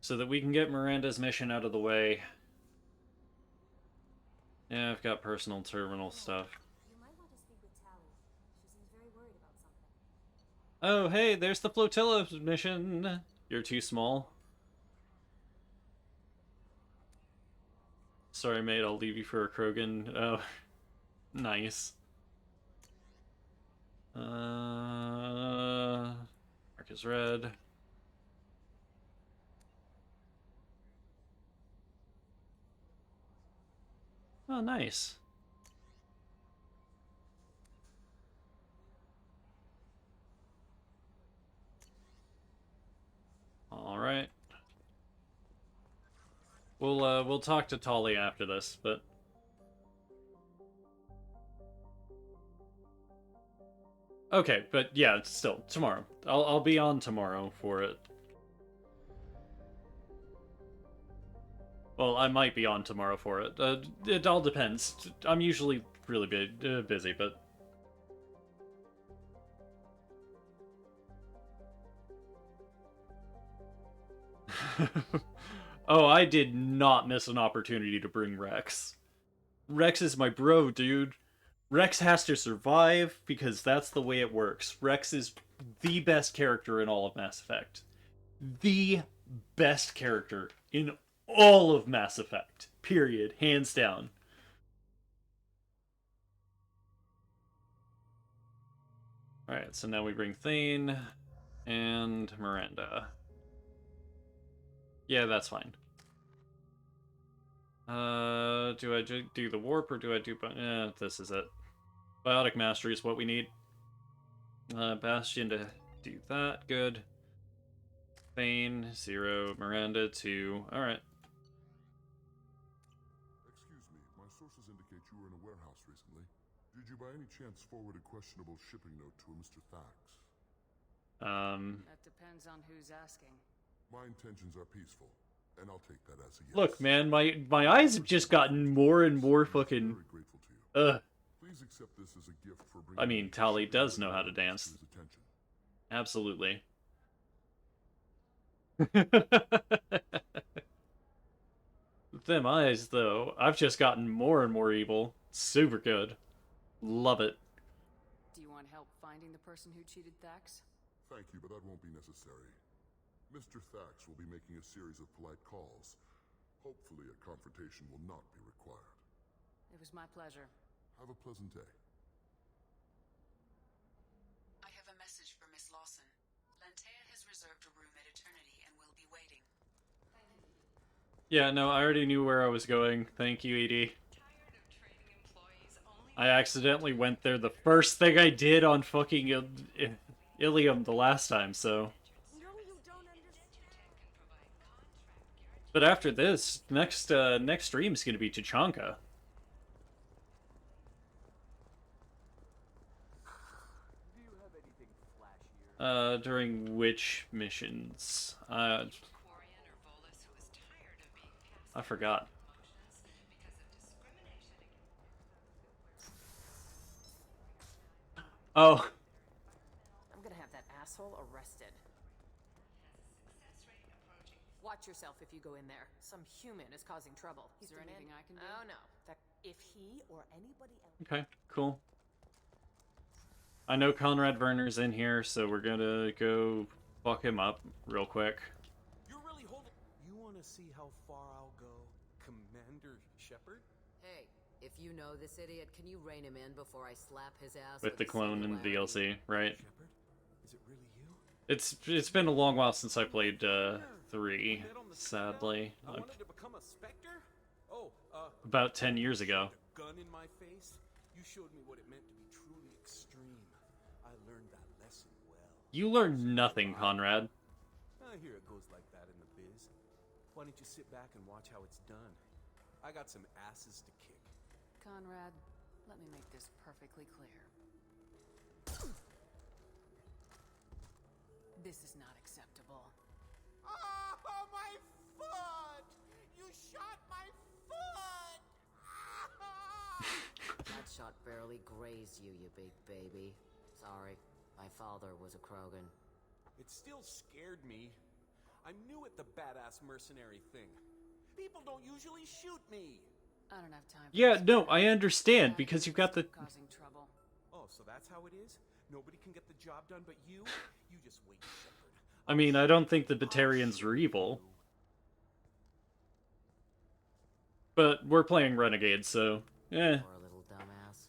so that we can get Miranda's mission out of the way. Yeah, I've got personal terminal stuff. You might want to speak with Tally. She seems very worried about something. Oh, hey, there's the flotilla mission. You're too small. Sorry, mate, I'll leave you for a Krogan. Oh, nice. Mark is red. Oh, nice. All right. We'll talk to Tali after this, but okay, but yeah, still tomorrow. I'll be on tomorrow for it. Well, I might be on tomorrow for it. It all depends. I'm usually really busy, but oh, I did not miss an opportunity to bring Rex. Rex is my bro, dude. Rex has to survive because that's the way it works. Rex is the best character in all of Mass Effect. The best character in all of Mass Effect. Period. Hands down. Alright, so now we bring Thane and Miranda. Yeah, that's fine. Do I do the warp or do I do... this is it. Biotic Mastery is what we need. Bastion to do that. Good. Thane, 0. Miranda, 2. Alright. Excuse me, my sources indicate you were in a warehouse recently. Did you by any chance forward a questionable shipping note to a Mr. Thax? That depends on who's asking. My intentions are peaceful, and I'll take that as a yes. Look, man, my eyes have just gotten more and more fucking... Very grateful to you. Please accept this as a gift for bringing... I mean, Tali does know how to dance. Absolutely. Them eyes, though, I've just gotten more and more evil. Super good. Love it. Do you want help finding the person who cheated Thax? Thank you, but that won't be necessary. Mr. Thax will be making a series of polite calls. Hopefully a confrontation will not be required. It was my pleasure. Have a pleasant day. I have a message for Miss Lawson. Lantea has reserved a room at Eternity and will be waiting. Yeah, no, I already knew where I was going. Thank you, Edie. I accidentally went there the first thing I did on fucking Ilium the last time, so... But after this, next stream is gonna be Tachanka. During which missions? I forgot. Oh. I'm gonna have that asshole arrested. Watch yourself if you go in there. Some human is causing trouble. Is there anything I can do? Oh no. That if he or anybody else... Okay, cool. I know Conrad Werner's in here, so we're gonna go fuck him up real quick. You're really holding... You wanna see how far I'll go, Commander Shepard? Hey, if you know this idiot, can you rein him in before I slap his ass With the clone in the DLC, right? Shepard? Is it really you? It's been a long while since I played 3, sadly. I wanted to become a Spectre? Oh, about 10 years ago. A gun in my face? You showed me what it meant to be truly extreme. I learned that lesson well. You learned nothing, Conrad. I hear it goes like that in the biz. Why don't you sit back and watch how it's done? I got some asses to kick. Conrad, let me make this perfectly clear. This is not acceptable. Oh, my foot! You shot my foot! That shot barely grazed you, you big baby. Sorry, my father was a Krogan. It still scared me. I'm new at the badass mercenary thing. People don't usually shoot me. I don't have time for Yeah, this. no, I understand, because you've got the... Causing trouble. Oh, so that's how it is? Nobody can get the job done but you? You just wait, Shepard. I mean, I don't think the Batarians are evil. But we're playing Renegade, so... Poor little dumbass.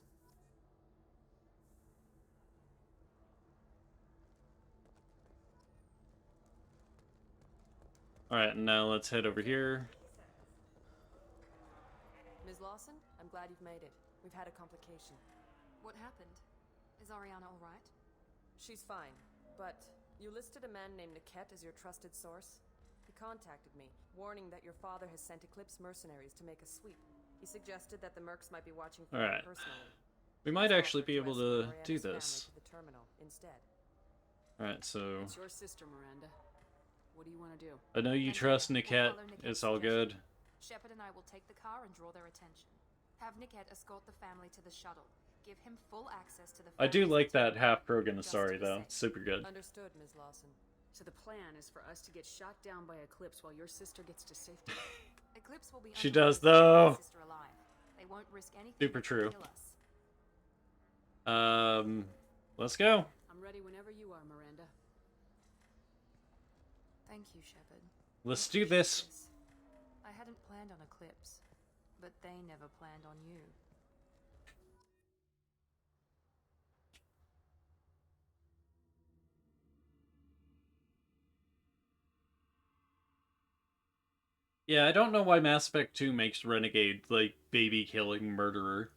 Alright, now let's head over here. Ms. Lawson, I'm glad you've made it. We've had a complication. What happened? Is Ariana all right? She's fine, but you listed a man named Niket as your trusted source. He contacted me, warning that your father has sent Eclipse mercenaries to make a sweep. He suggested that the mercs might be watching for him personally. We might actually be able to do this. To the terminal instead. Alright, so... It's your sister, Miranda. What do you want to do? I know you trust Niket. It's all good. Shepard and I will take the car and draw their attention. Have Niket escort the family to the shuttle. Give him full access to the... I do like that half Krogan Asari, though. Super good. Understood, Ms. Lawson. So the plan is for us to get shot down by Eclipse while your sister gets to safety. Eclipse will be She does, though. Sister alive. They won't risk anything. Super true. To kill us. Let's go. I'm ready whenever you are, Miranda. Thank you, Shepard. Let's do this. I hadn't planned on Eclipse, but they never planned on you. Yeah, I don't know why Mass Effect 2 makes Renegade, like, baby-killing murderer.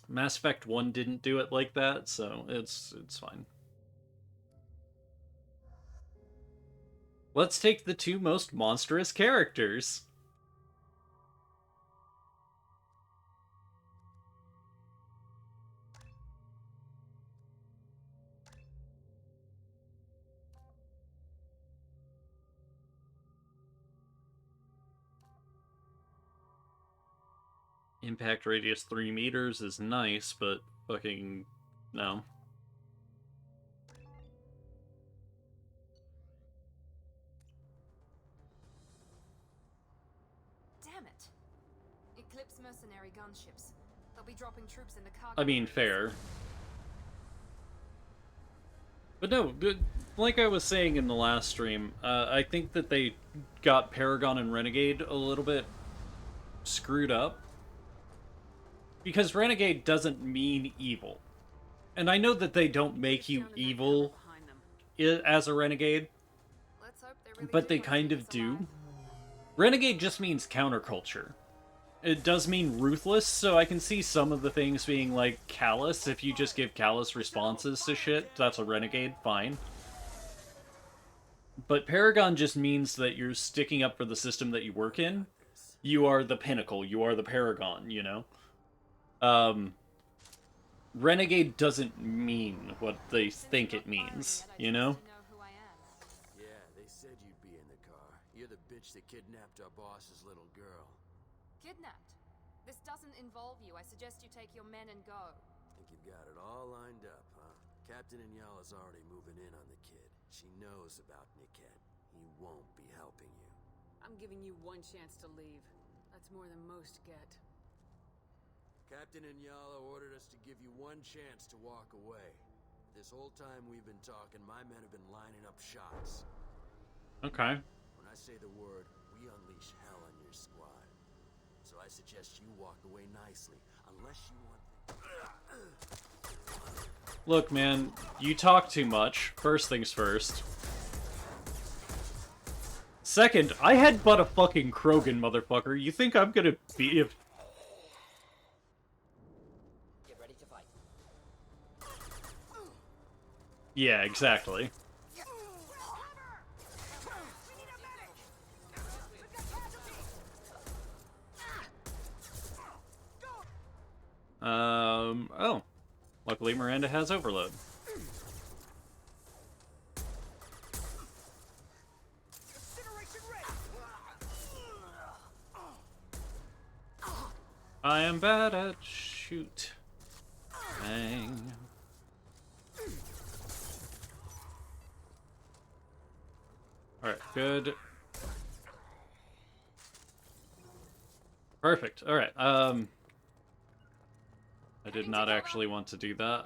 Mass Effect 1 didn't do it like that, so it's fine. Let's take the two most monstrous characters. Impact radius 3 meters is nice, but fucking no. Damn it! Eclipse mercenary gunships. They'll be dropping troops in the cargo. I mean, fair. But no, like I was saying in the last stream, I think that they got Paragon and Renegade a little bit screwed up. Because Renegade doesn't mean evil. And I know that they don't make you evil as a Renegade, but they kind of do. Renegade just means counterculture. It does mean ruthless, so I can see some of the things being like callous. If you just give callous responses to shit, that's a Renegade, fine. But Paragon just means that you're sticking up for the system that you work in. You are the pinnacle, you are the Paragon, you know? Renegade doesn't mean what they think it means, you know? Yeah, they said you'd be in the car. You're the bitch that kidnapped our boss's little girl. Kidnapped? This doesn't involve you. I suggest you take your men and go. Think you've got it all lined up, huh? Captain Inyala's already moving in on the kid. She knows about Niket. He won't be helping you. I'm giving you one chance to leave. That's more than most get. Captain Inyala ordered us to give you one chance to walk away. This whole time we've been talking, my men have been lining up shots. Okay. When I say the word, we unleash hell on your squad. So I suggest you walk away nicely, unless you want... Look, man, you talk too much. First things first. Second, I had but a fucking Krogan, motherfucker. You think I'm gonna be... Get ready to fight. Yeah, exactly. Oh. Luckily Miranda has overload. I am bad at shoot. Bang. Alright, good. Perfect. Alright, I did not actually want to do that.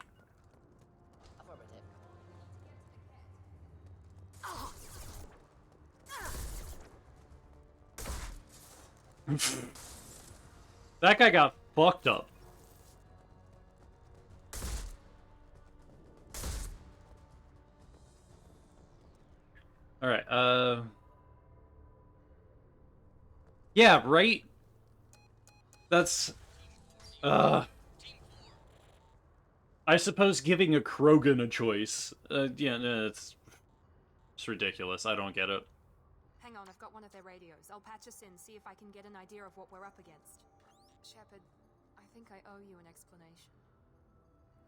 That guy got fucked up. Alright, yeah, right? That's... I suppose giving a Krogan a choice. Yeah, no, it's ridiculous. I don't get it. Hang on, I've got one of their radios. I'll patch us in, see if I can get an idea of what we're up against. Shepard, I think I owe you an explanation.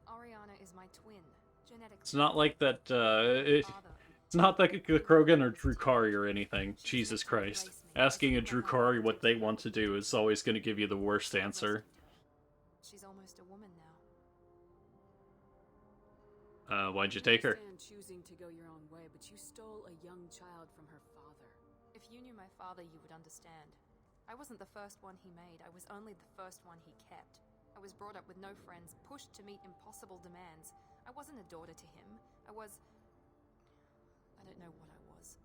Oriana is my twin, genetically. It's not like that, it's not like the Krogan or Drukari or anything. Jesus Christ. Asking a Drukari what they want to do is always going to give you the worst answer. She's almost a woman now. Why'd you take her? I understand choosing to go your own way, but you stole a young child from her father. If you knew my father, you would understand. I wasn't the first one he made. I was only the first one he kept. I was brought up with no friends, pushed to meet impossible demands. I wasn't a daughter to him. I don't know what I was.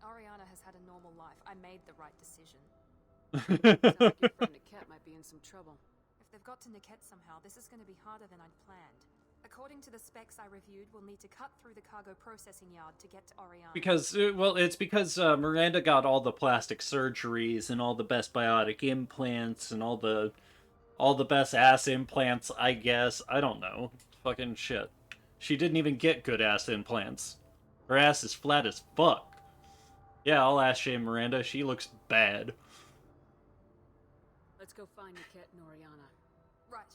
Ariana has had a normal life. I made the right decision. Sounds like your friend Niket might be in some trouble. If they've got to Niket somehow, this is going to be harder than I'd planned. According to the specs I reviewed, we'll need to cut through the cargo processing yard to get to Oriana. Because, well, it's because Miranda got all the plastic surgeries and all the best biotic implants and all the best ass implants, I guess. I don't know. Fucking shit. She didn't even get good ass implants. Her ass is flat as fuck. Yeah, I'll ask shame Miranda. She looks bad. Let's go find Niket and Oriana. Right.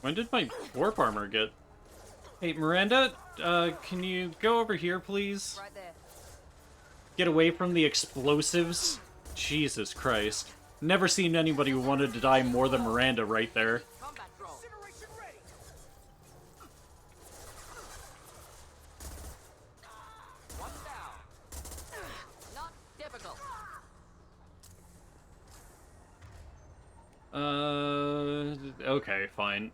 When did my warp armor get... Hey, Miranda, can you go over here, please? Right there. Get away from the explosives. Jesus Christ. Never seen anybody who wanted to die more than Miranda right there. Combat drone. One down. Not difficult. Okay, fine.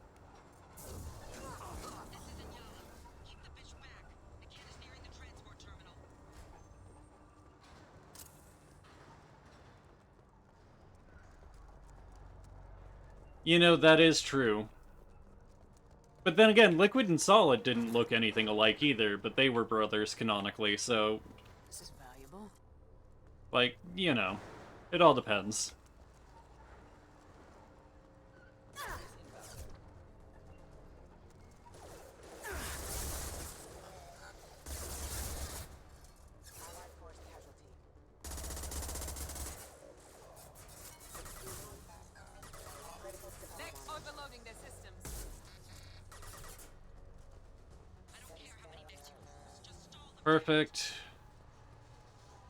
You know, that is true. But then again, Liquid and Solid didn't look anything alike either, but they were brothers canonically, so... This is valuable. Like, you know, it all depends. Next, overloading their systems. Perfect.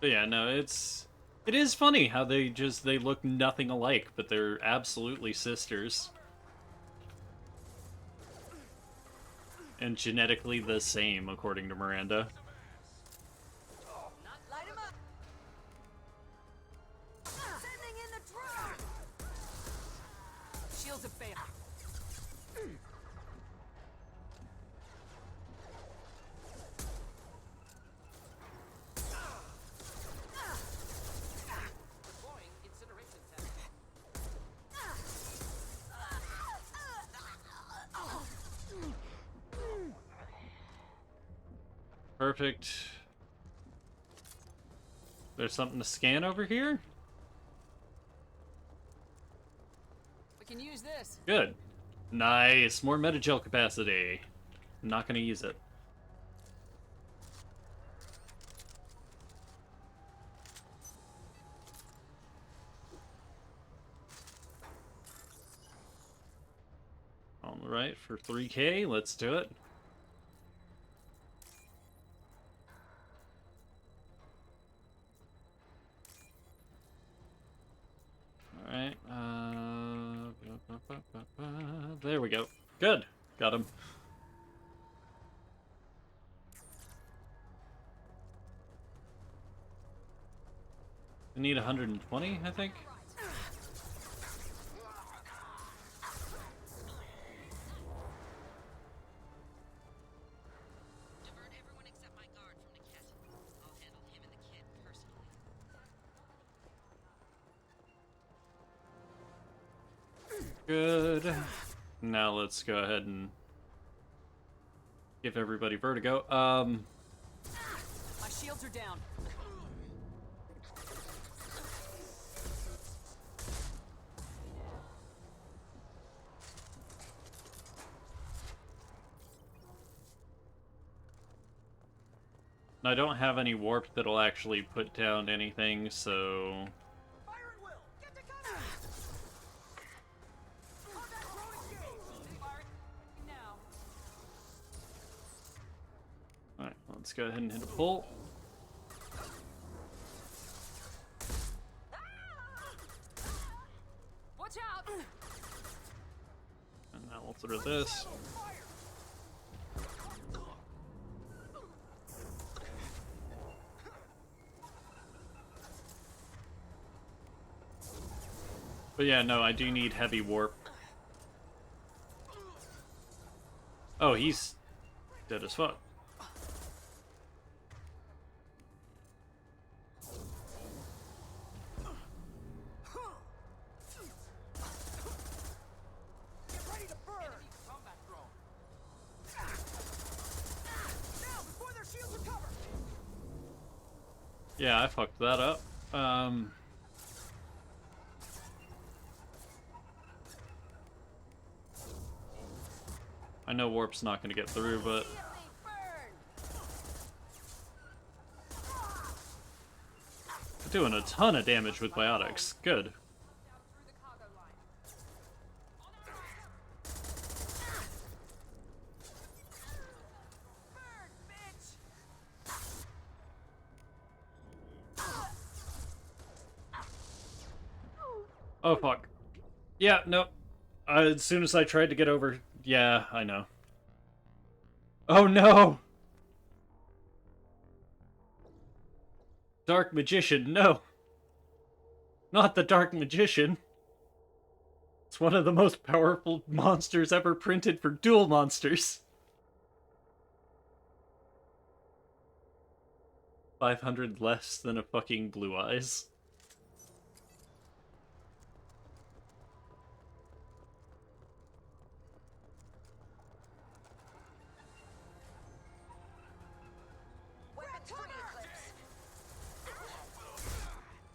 But yeah, no, it is funny how they look nothing alike, but they're absolutely sisters. And genetically the same, according to Miranda. Light him up. Sending in the drone. Shields have failed. Deploying incineration tank. Perfect. There's something to scan over here? We can use this. Good. Nice. More metagel capacity. Not gonna use it. Alright, for 3K, let's do it. Alright, there we go. Good. Got him. I need 120, I think. Good. Now let's go ahead and give everybody vertigo. My shields are down. I don't have any warp that'll actually put down anything, so... Alright, let's go ahead and hit a pull. Watch out! And now we'll throw this. But yeah, no, I do need heavy warp. Oh, he's dead as fuck. Yeah, I fucked that up. I know warp's not gonna get through, but... Doing a ton of damage with biotics. Good. Oh, fuck. Yeah, nope. As soon as I tried to get over... Yeah, I know. Oh, no! Dark Magician, no! Not the Dark Magician! It's one of the most powerful monsters ever printed for Duel Monsters! 500 less than a fucking Blue Eyes. Weapons free, Eclipse.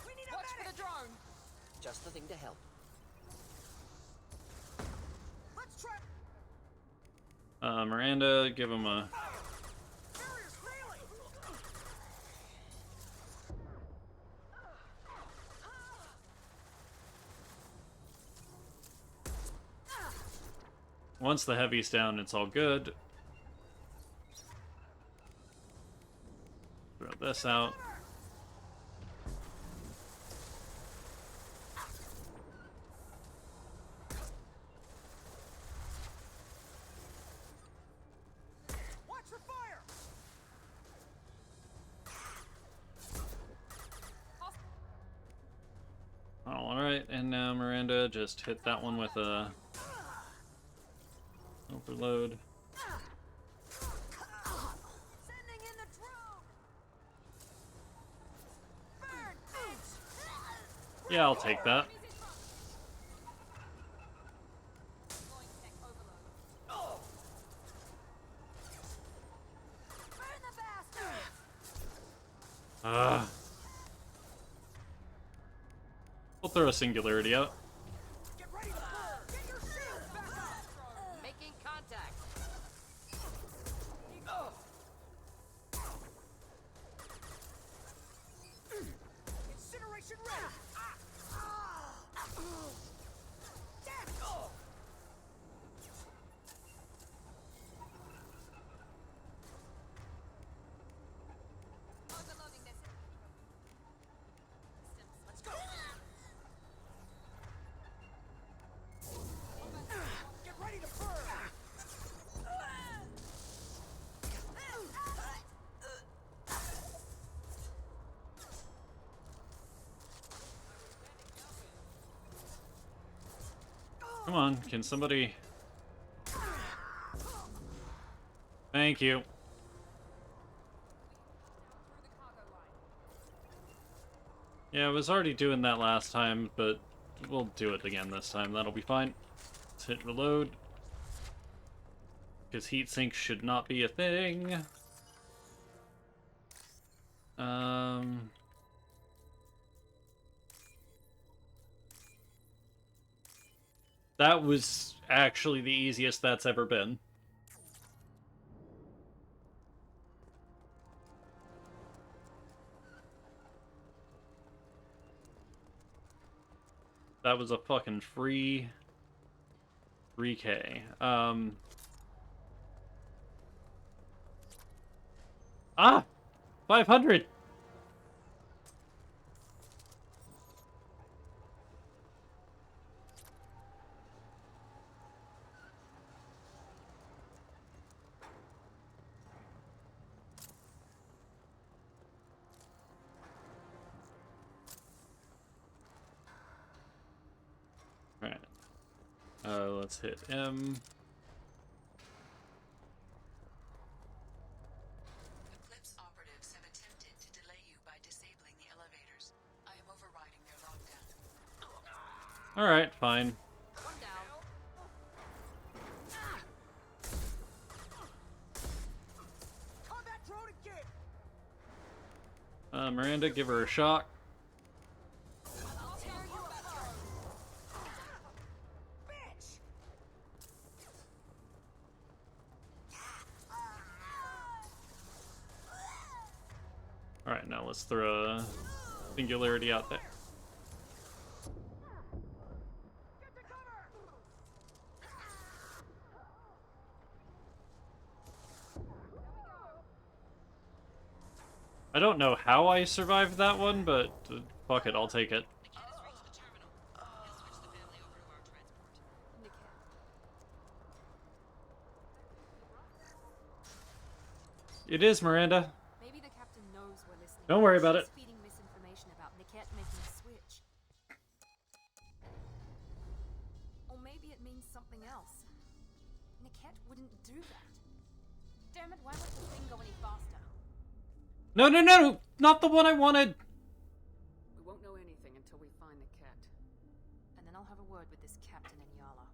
We need a Watch for the drone. Just the thing to help. Let's try. Miranda, give him a... Once the heavy's down, it's all good. Throw this out. Watch for fire. Alright, and now Miranda, just hit that one with a... overload. Sending in the drone. Burn, bitch. Yeah, I'll take that. Burn the bastard. We'll throw a singularity out. Get ready to burn. Get your shield back up. Making contact. Incineration ready. Death. Overloading this. Let's go. Get ready to burn. Come on, can somebody... Thank you. Yeah, I was already doing that last time, but we'll do it again this time. That'll be fine. Let's hit reload. Because heatsink should not be a thing. That was actually the easiest that's ever been. That was a fucking free 3K. Ah! 500! Alright. Let's hit M. Eclipse operatives have attempted to delay you by disabling the elevators. I am overriding their lockdown. Alright, fine. One down. Combat drone again. Miranda, give her a shock. I'll tear you apart. Bitch. Alright, now let's throw a singularity out there. I don't know how I survived that one, but fuck it, I'll take it. It is, Miranda. Maybe the captain knows we're listening. Don't worry about it. She's feeding misinformation about Niket making a switch. Or maybe it means something else. Niket wouldn't do that. Damn it, why won't the thing go any faster? No, no, no! Not the one I wanted! We won't know anything until we find Niket. And then I'll have a word with this captain in Yala.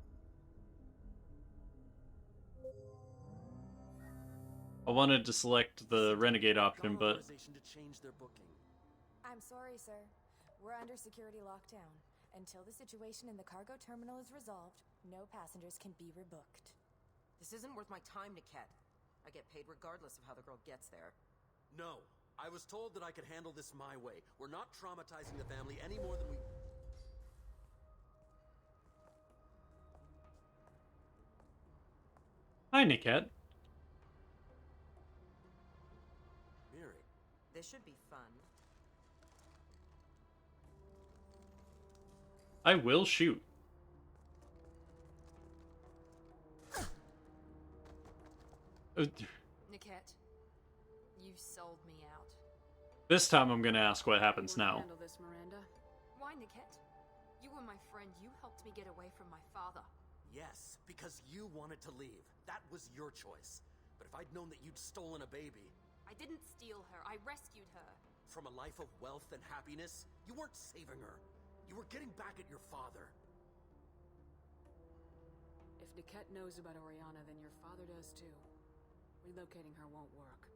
I wanted to select the Renegade option, but... I'm sorry, sir. We're under security lockdown. Until the situation in the cargo terminal is resolved, no passengers can be rebooked. This isn't worth my time, Niket. I get paid regardless of how the girl gets there. No. I was told that I could handle this my way. We're not traumatizing the family any more than we... Hi, Niket. Miri. This should be fun. I will shoot. Niket, you've sold me out. This time I'm gonna ask what happens now. Handle this, Miranda. Why, Niket? You were my friend. You helped me get away from my father. Yes, because you wanted to leave. That was your choice. But if I'd known that you'd stolen a baby... I didn't steal her. I rescued her. From a life of wealth and happiness, you weren't saving her. You were getting back at your father. If Niket knows about Oriana, then your father does too. Relocating her won't work.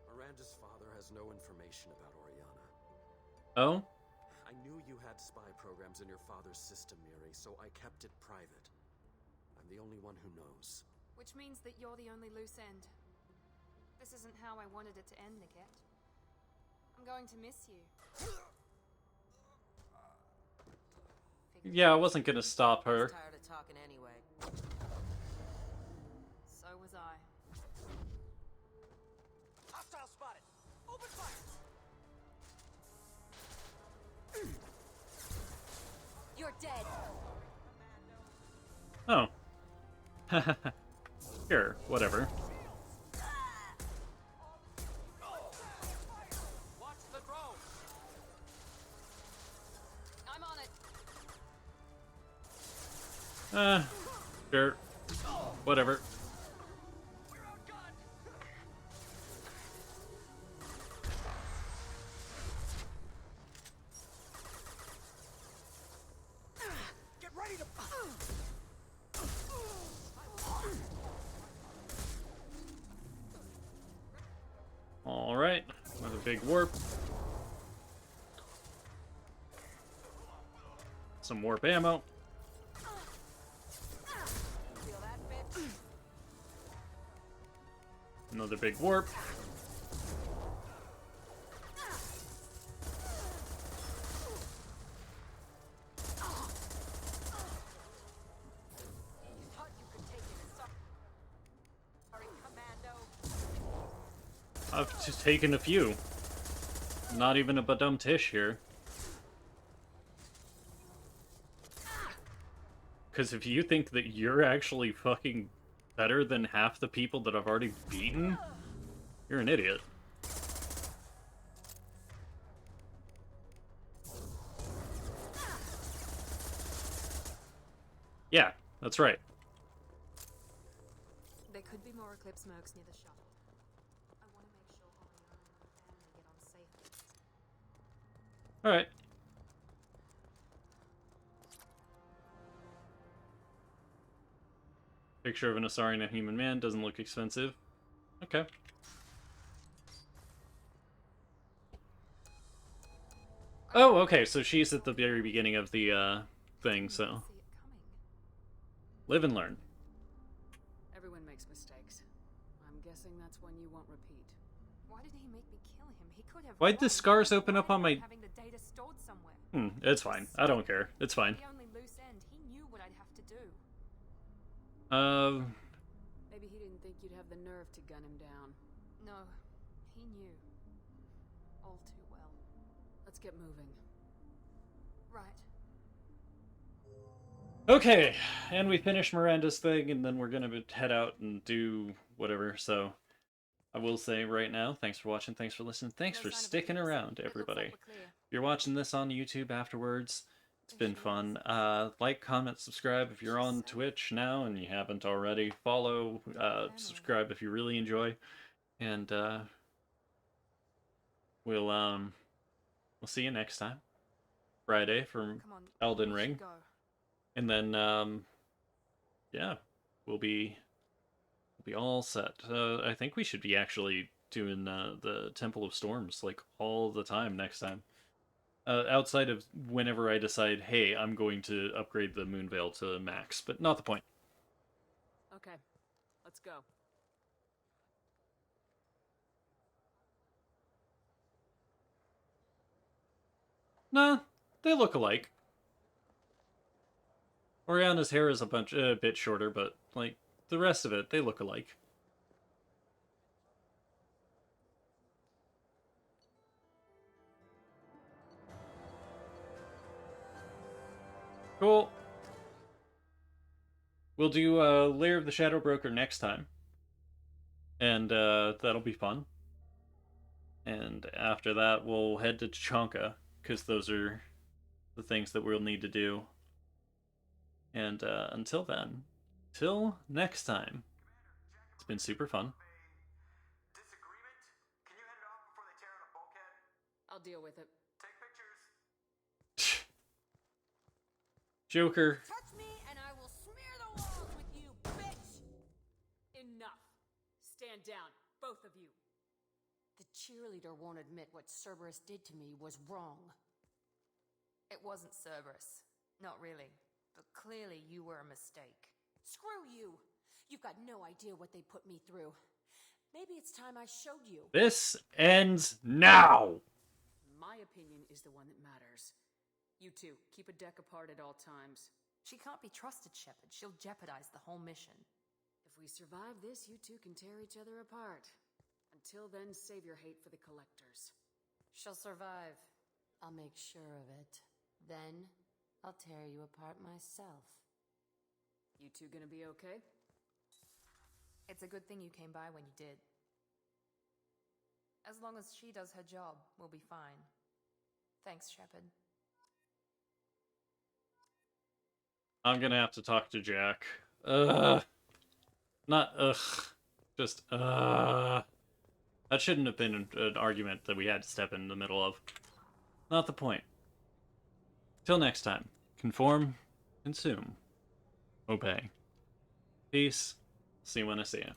Miranda's father has no information about Oriana. Oh? I knew you had spy programs in your father's system, Miri, so I kept it private. I'm the only one who knows. Which means that you're the only loose end. This isn't how I wanted it to end, Niket. I'm going to miss you. Yeah, I wasn't gonna stop her. Tired of talking anyway. So was I. Hostile spotted. Open fire. You're dead. Oh. Sure, whatever. Watch the drone. I'm on it. Sure. Whatever. Get ready to... Alright, another big warp. Some warp ammo. Another big warp. I've just taken a few. Not even a badum tish here. Because if you think that you're actually fucking better than half the people that I've already beaten, you're an idiot. Yeah, that's right. There could be more Eclipse mercs near the shuttle. I want to make sure Oriana and her family get on safely. Alright. Picture of an Asari and a human man. Doesn't look expensive. Okay. Oh, okay, so she's at the very beginning of the, thing, so... Live and learn. Everyone makes mistakes. I'm guessing that's one you won't repeat. Why did he make me kill him? He could have... Why'd the scars open up on my... having the data stored somewhere. It's fine. I don't care. It's fine. The only loose end. He knew what I'd have to do. Maybe he didn't think you'd have the nerve to gun him down. No, he knew. All too well. Let's get moving. Right. Okay, and we finish Miranda's thing, and then we're gonna head out and do whatever. So I will say right now, thanks for watching, thanks for listening, thanks for sticking around, everybody. If you're watching this on YouTube afterwards, it's been fun. Like, comment, subscribe if you're on Twitch now and you haven't already. Follow, subscribe if you really enjoy. And we'll see you next time. Friday from Elden Ring. And then yeah, we'll be all set. I think we should be actually doing the Temple of Storms like all the time next time. Outside of whenever I decide, hey, I'm going to upgrade the Moonveil to max, but not the point. Okay, let's go. Nah, they look alike. Oriana's hair is a bit shorter, but like the rest of it, they look alike. Cool. We'll do Lair of the Shadow Broker next time. And that'll be fun. And after that, we'll head to Tachanka, because those are the things that we'll need to do. And until then, till next time, it's been super fun. I'll deal with it. Joker. Touch me and I will smear the walls with you, bitch! Enough. Stand down, both of you. The cheerleader won't admit what Cerberus did to me was wrong. It wasn't Cerberus. Not really. But clearly you were a mistake. Screw you! You've got no idea what they put me through. Maybe it's time I showed you. This ends now! My opinion is the one that matters. You two, keep a deck apart at all times. She can't be trusted, Shepard. She'll jeopardize the whole mission. If we survive this, you two can tear each other apart. Until then, save your hate for the Collectors. She'll survive. I'll make sure of it. Then, I'll tear you apart myself. You two gonna be okay? It's a good thing you came by when you did. As long as she does her job, we'll be fine. Thanks, Shepard. I'm gonna have to talk to Jack. Not just That shouldn't have been an argument that we had to step in the middle of. Not the point. Till next time, conform, consume, obey. Peace. See you when I see you.